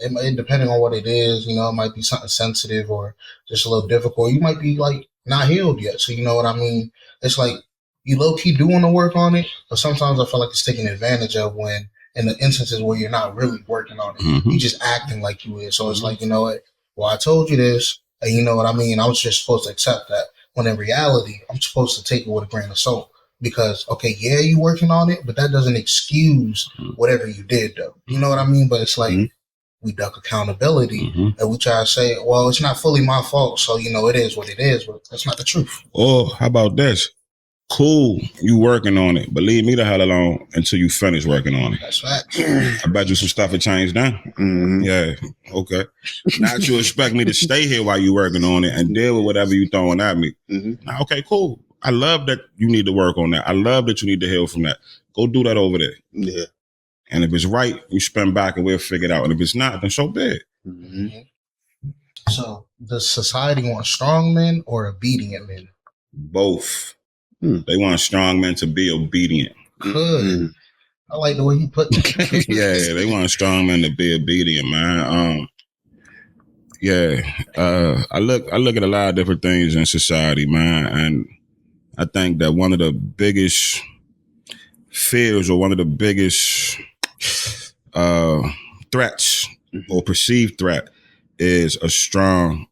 it depending on what it is. You know, it might be something sensitive or just a little difficult. You might be like not healed yet, so you know what I mean. It's like you low key doing the work on it, but sometimes I feel like it's taken advantage of when. In the instances where you're not really working on it, you just acting like you is. So it's like, you know what? Well, I told you this, and you know what I mean? I was just supposed to accept that. When in reality, I'm supposed to take it with a grain of salt. Because, okay, yeah, you're working on it, but that doesn't excuse whatever you did, though. You know what I mean? But it's like, we duck accountability, and we try to say, well, it's not fully my fault, so, you know, it is what it is, but that's not the truth. Or how about this? Cool, you working on it, but leave me the hell alone until you finish working on it. That's right. I bet you some stuff had changed now. Yeah, okay. Not you expect me to stay here while you working on it and deal with whatever you throwing at me. Okay, cool. I love that you need to work on that. I love that you need to heal from that. Go do that over there. And if it's right, you spin back and we'll figure it out. And if it's not, then so be it. So, does society want strong men or obedient men? Both. They want strong men to be obedient. Good. I like the way you put that. Yeah, they want strong men to be obedient, man. I look at a lot of different things in society, man, and I think that one of the biggest fears or one of the biggest threats or perceived threat is a strong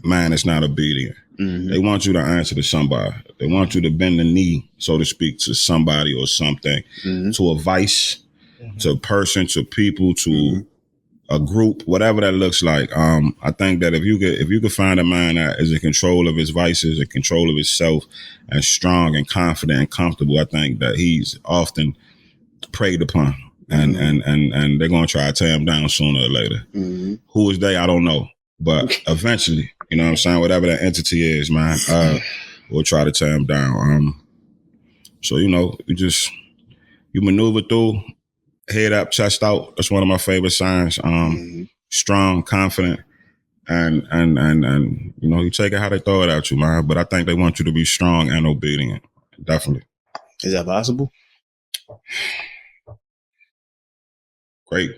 man that's not obedient. They want you to answer to somebody. They want you to bend the knee, so to speak, to somebody or something, to a vice, to a person, to people, to a group, whatever that looks like. I think that if you could find a man that is in control of his vices, in control of himself, and strong and confident and comfortable, I think that he's often preyed upon, and they're gonna try to tear him down sooner or later. Who is they? I don't know, but eventually, you know what I'm saying? Whatever that entity is, man, we'll try to tear him down. So you know, you maneuver through. Head up, chest out. That's one of my favorite signs. Strong, confident, and you know, you take it how they throw it at you, man. But I think they want you to be strong and obedient. Definitely. Is that possible? Great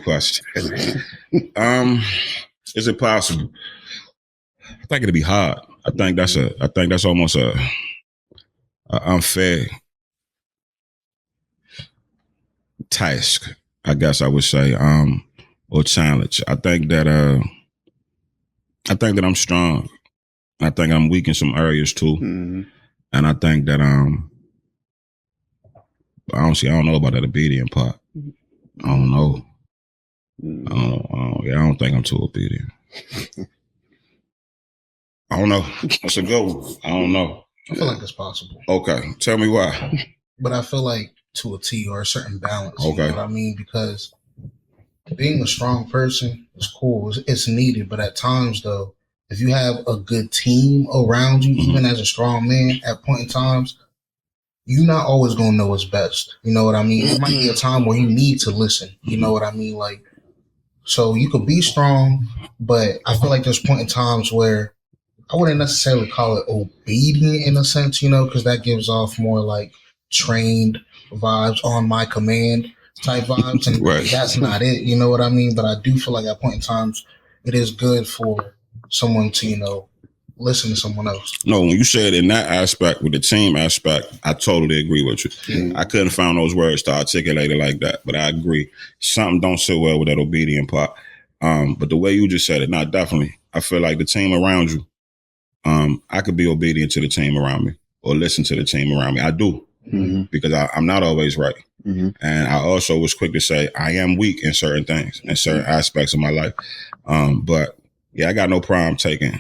question. Is it possible? I think it'd be hard. I think that's almost a unfair task, I guess I would say, or challenge. I think that I'm strong. I think I'm weak in some areas too, and I think that I don't know about that obedient part. I don't know. I don't think I'm too obedient. I don't know. That's a good one. I don't know. I feel like it's possible. Okay, tell me why. But I feel like to a T or a certain balance. Okay. You know what I mean? Because being a strong person is cool. It's needed. But at times, though, if you have a good team around you, even as a strong man, at point in times, you're not always going to know what's best. You know what I mean? It might be a time where you need to listen. You know what I mean? Like, so you could be strong, but I feel like there's point in times where I wouldn't necessarily call it obedient in a sense, you know, because that gives off more like trained vibes, on my command type vibes, and that's not it, you know what I mean? But I do feel like at point in times it is good for someone to, you know, listen to someone else. No, when you said in that aspect, with the team aspect, I totally agree with you. I couldn't find those words to articulate it like that, but I agree. Something don't sit well with that obedient part. But the way you just said it, not definitely. I feel like the team around you, I could be obedient to the team around me or listen to the team around me. I do. Because I'm not always right. And I also was quick to say I am weak in certain things, in certain aspects of my life. But yeah, I got no problem taking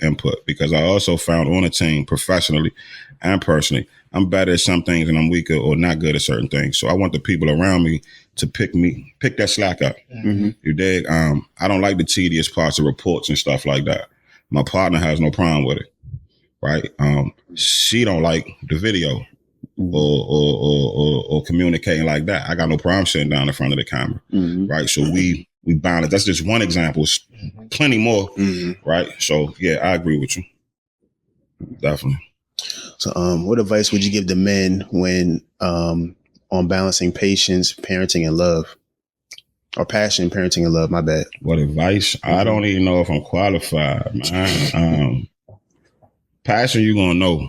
input, because I also found on a team, professionally and personally, I'm better at some things and I'm weaker or not good at certain things. So I want the people around me to pick that slack up. You dig? I don't like the tedious parts of reports and stuff like that. My partner has no problem with it. Right? She don't like the video or communicating like that. I got no problem sitting down in front of the camera. Right? So we balance. That's just one example. It's plenty more. Right? So yeah, I agree with you. Definitely. So what advice would you give to men when on balancing patience, parenting, and love? Or passion, parenting, and love, my bad. What advice? I don't even know if I'm qualified, man. Passion, you're gonna know.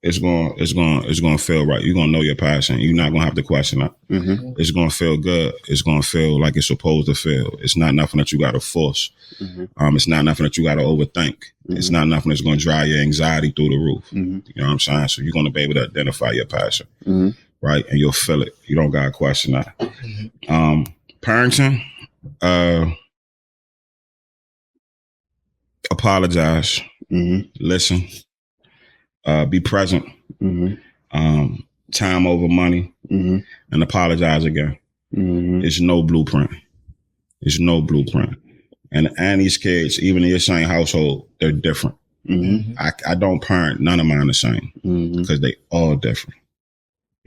It's gonna feel right. You're gonna know your passion. You're not gonna have to question it. It's gonna feel good. It's gonna feel like it's supposed to feel. It's not nothing that you gotta force. It's not nothing that you gotta overthink. It's not nothing that's gonna drive your anxiety through the roof. You know what I'm saying? So you're gonna be able to identify your passion, right? And you'll feel it. You don't gotta question that. Parenting, apologize, listen, be present, time over money, and apologize again. It's no blueprint. It's no blueprint. And these kids, even in your same household, they're different. I don't parent none of mine the same, because they all different.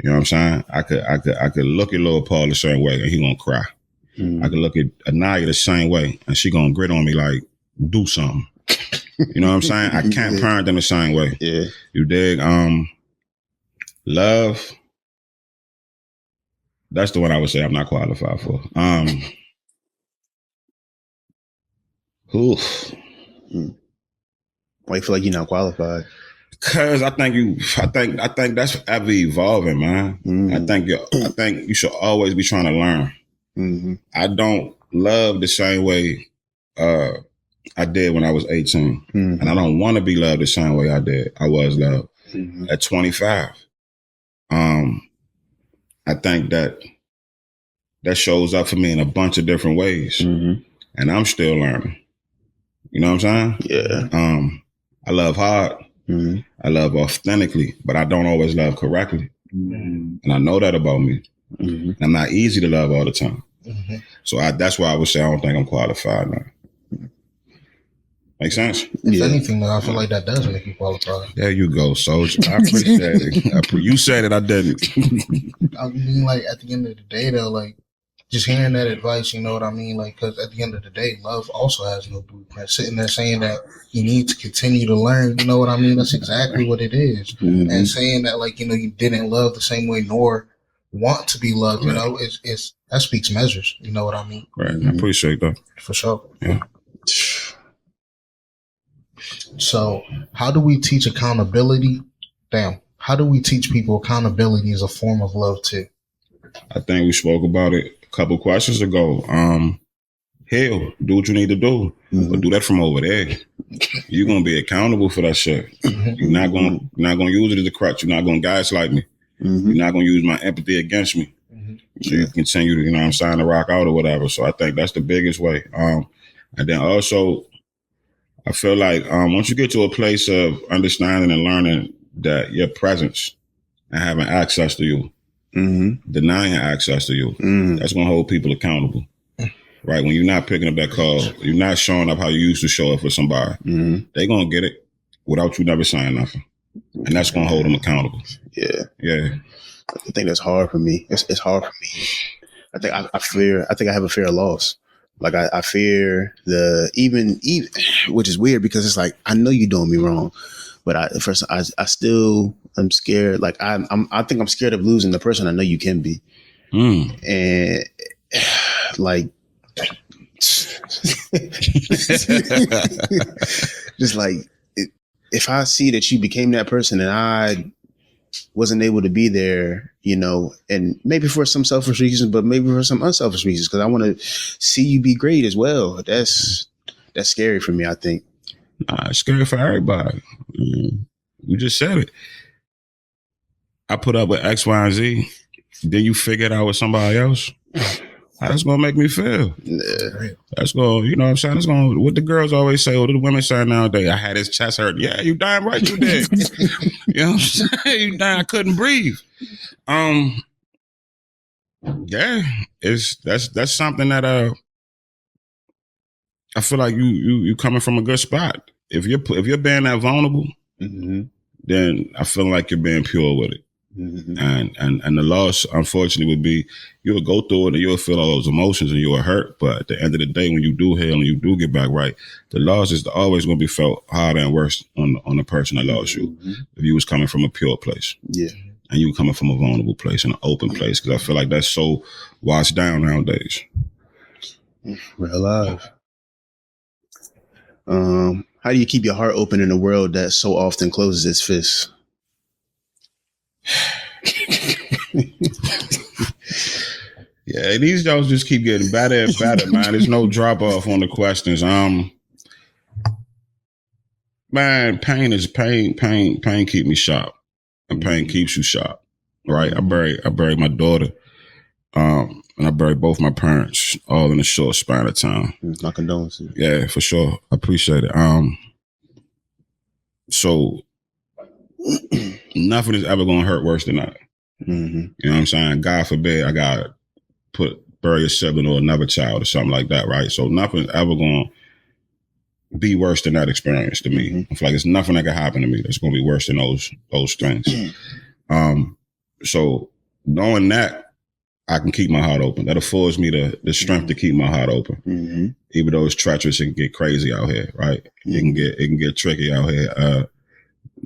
You know what I'm saying? I could look at little Paul the same way and he gonna cry. I could look at Anaya the same way and she gonna grit on me like, do something. You know what I'm saying? I can't parent them the same way. Yeah. You dig? Love. That's the one I would say I'm not qualified for. Why you feel like you're not qualified? Cause I think that's ever evolving, man. I think you should always be trying to learn. I don't love the same way I did when I was 18. And I don't want to be loved the same way I was loved at 25. I think that shows up for me in a bunch of different ways. And I'm still learning. You know what I'm saying? Yeah. I love hard. I love authentically, but I don't always love correctly. And I know that about me. I'm not easy to love all the time. So that's why I would say I don't think I'm qualified now. Make sense? If anything, though, I feel like that does make you qualified. There you go, Soldier. I appreciate it. You said it, I didn't. I mean, like, at the end of the day, though, like, just hearing that advice, you know what I mean? Like, because at the end of the day, love also has no blueprint. Sitting there saying that you need to continue to learn, you know what I mean? That's exactly what it is. And saying that, like, you know, you didn't love the same way nor want to be loved, you know, it's that speaks measures. You know what I mean? Right. I appreciate that. For sure. Yeah. So, how do we teach accountability? How do we teach people accountability is a form of love too? I think we spoke about it a couple questions ago. Hell, do what you need to do, but do that from over there. You're gonna be accountable for that shit. You're not gonna use it as a crutch. You're not gonna gaslight me. You're not gonna use my empathy against me. So you continue to, you know what I'm saying, to rock out or whatever. So I think that's the biggest way. And then also, I feel like once you get to a place of understanding and learning that your presence and having access to you, denying access to you, that's going to hold people accountable. Right? When you're not picking up that call, you're not showing up how you used to show up for somebody, they're going to get it without you never saying nothing. And that's going to hold them accountable. Yeah. I think that's hard for me. It's hard for me. I think I have a fear of loss. Like I fear even which is weird because it's like I know you're doing me wrong, but I still am scared. Like I think I'm scared of losing the person I know you can be, and like just like if I see that you became that person and I wasn't able to be there, you know, and maybe for some selfish reasons, but maybe for some unselfish reasons, because I want to see you be great as well. That's scary for me, I think. It's scary for everybody. You just said it. I put up with X, Y, and Z. Then you figure it out with somebody else. How that's going to make me feel? That's going, you know what I'm saying? That's going, what the girls always say, or the women say nowadays, I had his chest hurt. Yeah, you damn right you did. You know what I'm saying? You damn, I couldn't breathe. Yeah, that's something that I feel like you coming from a good spot. If you're being that vulnerable, then I feel like you're being pure with it. And the loss, unfortunately, would be you'll go through it and you'll feel all those emotions and you'll hurt. But at the end of the day, when you do heal and you do get back right, the loss is always going to be felt harder and worse on the person that lost you. If you was coming from a pure place, and you coming from a vulnerable place and an open place, because I feel like that's so washed down nowadays. Real life. How do you keep your heart open in a world that so often closes its fists? Yeah, these jokes just keep getting better and better, man. There's no drop off on the questions. Man, pain keep me sharp, and pain keeps you sharp, right? I buried my daughter, and I buried both my parents all in a short span of time. My condolences. Yeah, for sure. I appreciate it. So nothing is ever gonna hurt worse than that. You know what I'm saying? God forbid I gotta bury a sibling or another child or something like that, right? So nothing's ever gonna be worse than that experience to me. I feel like there's nothing that can happen to me that's gonna be worse than those things. So knowing that, I can keep my heart open. That affords me the strength to keep my heart open. Even though it's treacherous, it can get crazy out here, right? It can get tricky out here.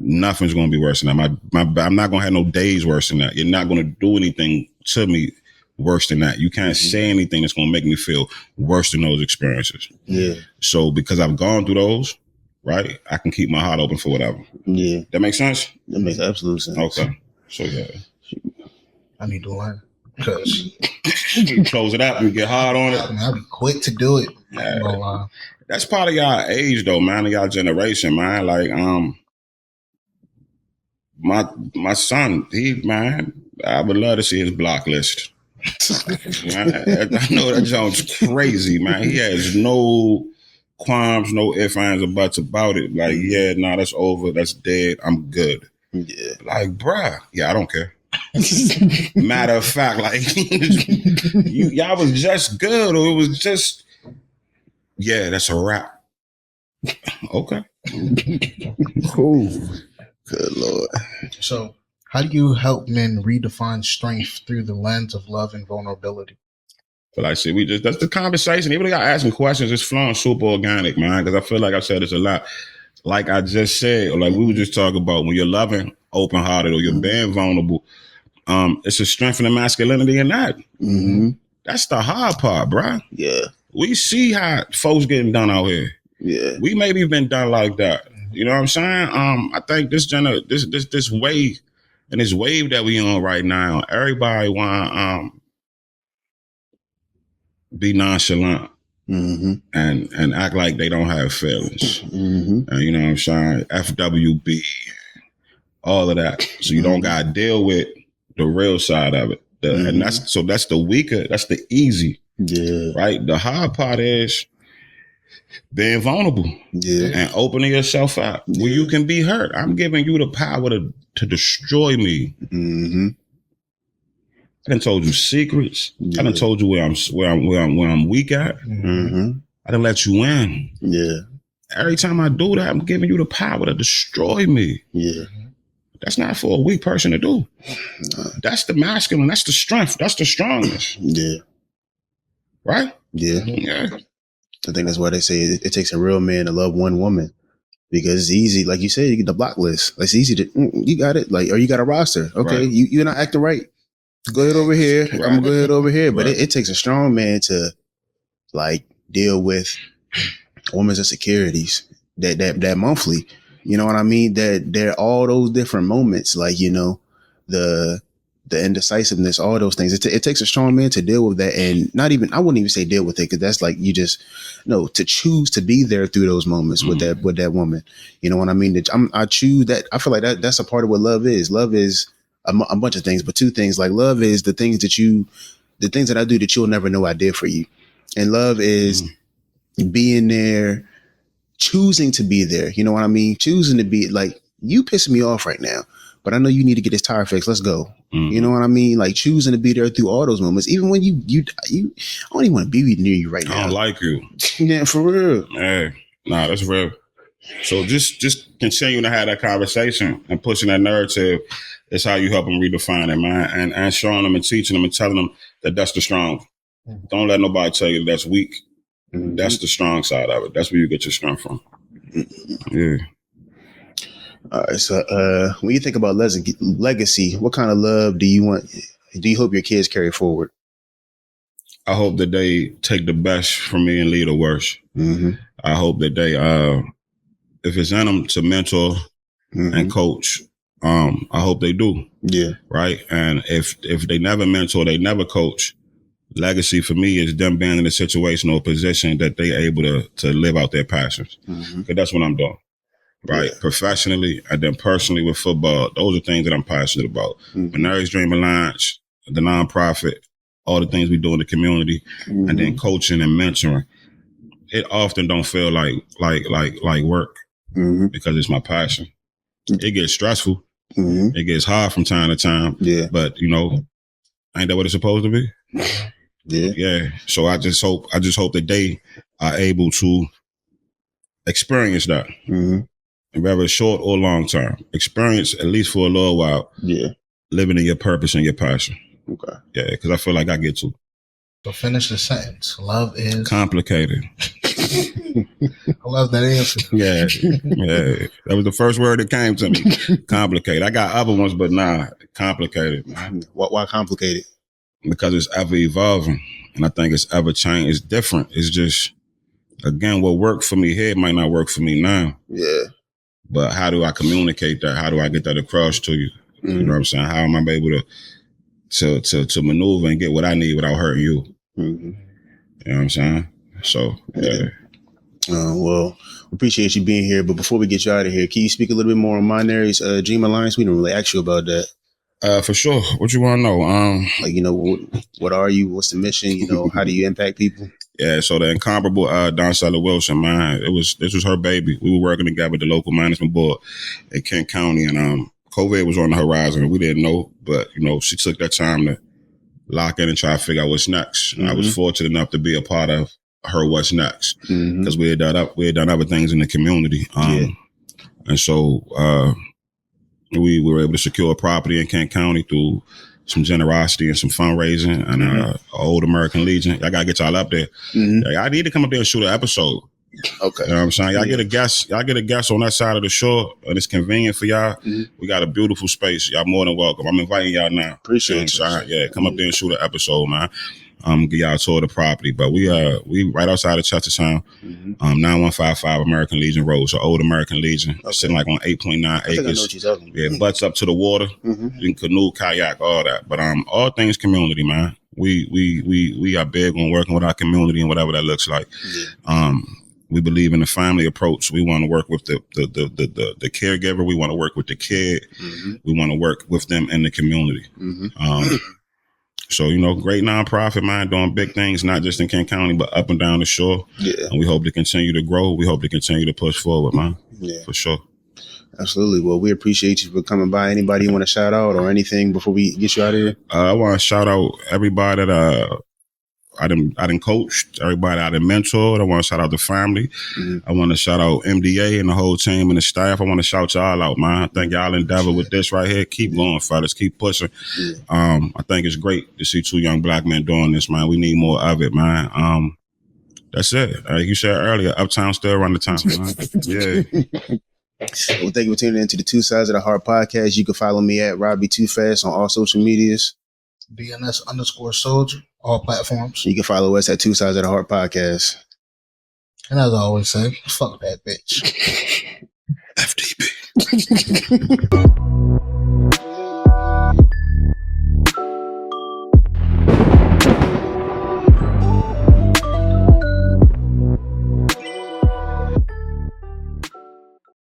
Nothing's going to be worse than that. I'm not going to have no days worse than that. You're not going to do anything to me worse than that. You can't say anything that's going to make me feel worse than those experiences. Yeah. So because I've gone through those, right, I can keep my heart open for whatever. Yeah. That makes sense? That makes absolute sense. Okay. So yeah. I need to learn. Because you close it out and get hard on it. I'll be quick to do it. That's part of y'all age though, man, of y'all generation, man. Like, my son, I would love to see his block list. Man, I know that sounds crazy, man. He has no qualms, no ifs, ands, or buts about it. Like, yeah, nah, that's over. That's dead. I'm good. Yeah. Like, bruh, yeah, I don't care. Matter of fact, like, y'all was just good, or it was just, yeah, that's a wrap. Okay. Cool. Good Lord. So, how do you help men redefine strength through the lens of love and vulnerability? But like I said, that's the conversation. Even though y'all asking questions, it's flowing super organic, man. Because I feel like I said this a lot. Like I just said, or like we were just talking about, when you're loving, open-hearted, or you're being vulnerable, it's a strength in the masculinity in that. Mm-hmm. That's the hard part, bro. Yeah. We see how folks getting done out here. Yeah. We maybe been done like that. You know what I'm saying? I think this wave, and this wave that we on right now, everybody want be nonchalant and act like they don't have feelings. And you know what I'm saying? FWB, all of that. So you don't gotta deal with the real side of it. And that's the weaker, that's the easy. Yeah. Right? The hard part is being vulnerable. Yeah. And opening yourself up where you can be hurt. I'm giving you the power to destroy me. Mm-hmm. I done told you secrets. I done told you where I'm weak at. Mm-hmm. I done let you in. Yeah. Every time I do that, I'm giving you the power to destroy me. Yeah. That's not for a weak person to do. That's the masculine. That's the strength. That's the strongest. Yeah. Right? Yeah. Yeah. I think that's why they say it takes a real man to love one woman, because it's easy. Like you said, you get the block list. It's easy to, you got it. Like, or you got a roster. Okay. Right. You're not acting right. Go ahead over here. Right. I'm gonna go ahead over here. But Right. it takes a strong man to like deal with women's insecurities that monthly. You know what I mean? That there are all those different moments, like, you know, the indecisiveness, all those things. It takes a strong man to deal with that, and I wouldn't even say deal with it, because that's like to choose to be there through those moments with that woman. You know what I mean? I choose that. I feel like that's a part of what love is. Love is a bunch of things, but two things. Like, love is the things that I do that you'll never know I did for you, and love is being there, choosing to be there. You know what I mean? Choosing to be like, you pissing me off right now, but I know you need to get this tire fixed. Let's go. You know what I mean? Like, choosing to be there through all those moments, even when you I don't even want to be near you right now. I don't like you. Yeah, for real. Hey, nah, that's real. So just continuing to have that conversation and pushing that narrative is how you help them redefine it, man. And showing them and teaching them and telling them that that's the strong. Don't let nobody tell you that's weak. That's the strong side of it. That's where you get your strength from. Yeah. All right. So when you think about legacy, what kind of love do you hope your kids carry forward? I hope that they take the best from me and leave the worst. I hope that they, if it's in them to mentor and coach, I hope they do. Yeah. Right. And if they never mentor, they never coach, legacy for me is them being in a situation or position that they able to live out their passions. Because that's what I'm doing. Right. Yeah. Professionally and then personally with football, those are things that I'm passionate about. Mary's Dream Alliance, the nonprofit, all the things we do in the community, and then coaching and mentoring. It often don't feel like work because it's my passion. It gets stressful. It gets hard from time to time. Yeah. But ain't that what it's supposed to be? Yeah. Yeah. So I just hope that they are able to experience that. Whether it's short or long term. Experience at least for a little while. Yeah. Living in your purpose and your passion. Okay. Yeah, because I feel like I get to. So finish the sentence. Love is complicated. I love that answer. Yeah. That was the first word that came to me. Complicated. I got other ones, but complicated. Why complicated? Because it's ever evolving, and I think it's ever changing. It's different. It's just, again, what worked for me here might not work for me now. Yeah. But how do I communicate that? How do I get that across to you? You know what I'm saying? How am I able to maneuver and get what I need without hurting you? You know what I'm saying? So, yeah. Well, appreciate you being here. But before we get you out of here, can you speak a little bit more on Minary's Dream Alliance? We didn't really ask you about that. For sure. What you want to know? Like, you know, what are you? What's the mission? You know, how do you impact people? Yeah, so the incomparable Doncella Wilson, man, this was her baby. We were working together with the local management board in Kent County, and COVID was on the horizon, and we didn't know, but you know, she took that time to lock in and try to figure out what's next. And I was fortunate enough to be a part of her what's next because we had done other things in the community, and so we were able to secure a property in Kent County through some generosity and some fundraising and Old American Legion. I gotta get y'all up there. I need to come up there and shoot an episode. Okay. You know what I'm saying? Y'all get a guest on that side of the shore, and it's convenient for y'all. We got a beautiful space. Y'all more than welcome. I'm inviting y'all now. Appreciate you. Yeah, come up there and shoot an episode, man. Get y'all a tour of the property. But we right outside of Chestertown, 9155 American Legion Road. So Old American Legion, sitting like on 8.9 acres. Yeah, butts up to the water. You can canoe, kayak, all that. But all things community, man. We are big on working with our community and whatever that looks like. We believe in the family approach. We want to work with the caregiver. We want to work with the kid. We want to work with them in the community. So, you know, great nonprofit, man, doing big things, not just in Kent County, but up and down the shore. Yeah. And we hope to continue to grow. We hope to continue to push forward, man. Yeah. For sure. Absolutely. Well, we appreciate you for coming by. Anybody you want to shout out or anything before we get you out of here? I want to shout out everybody that I done coached, everybody I done mentored. I want to shout out the family. I want to shout out MDA and the whole team and the staff. I want to shout y'all out, man. I think y'all endeavor with this right here. Keep going, fellas. Keep pushing. I think it's great to see two young black men doing this, man. We need more of it, man. That's it. Like you said earlier, Uptown still run the town, man. Yeah. Well, thank you for tuning in to the Two Sides of the Heart podcast. You can follow me at Robby Too Fast on all social medias. DNS Soldier, all platforms. You can follow us at Two Sides of the Heart podcast. And as I always say, fuck that bitch. FTP.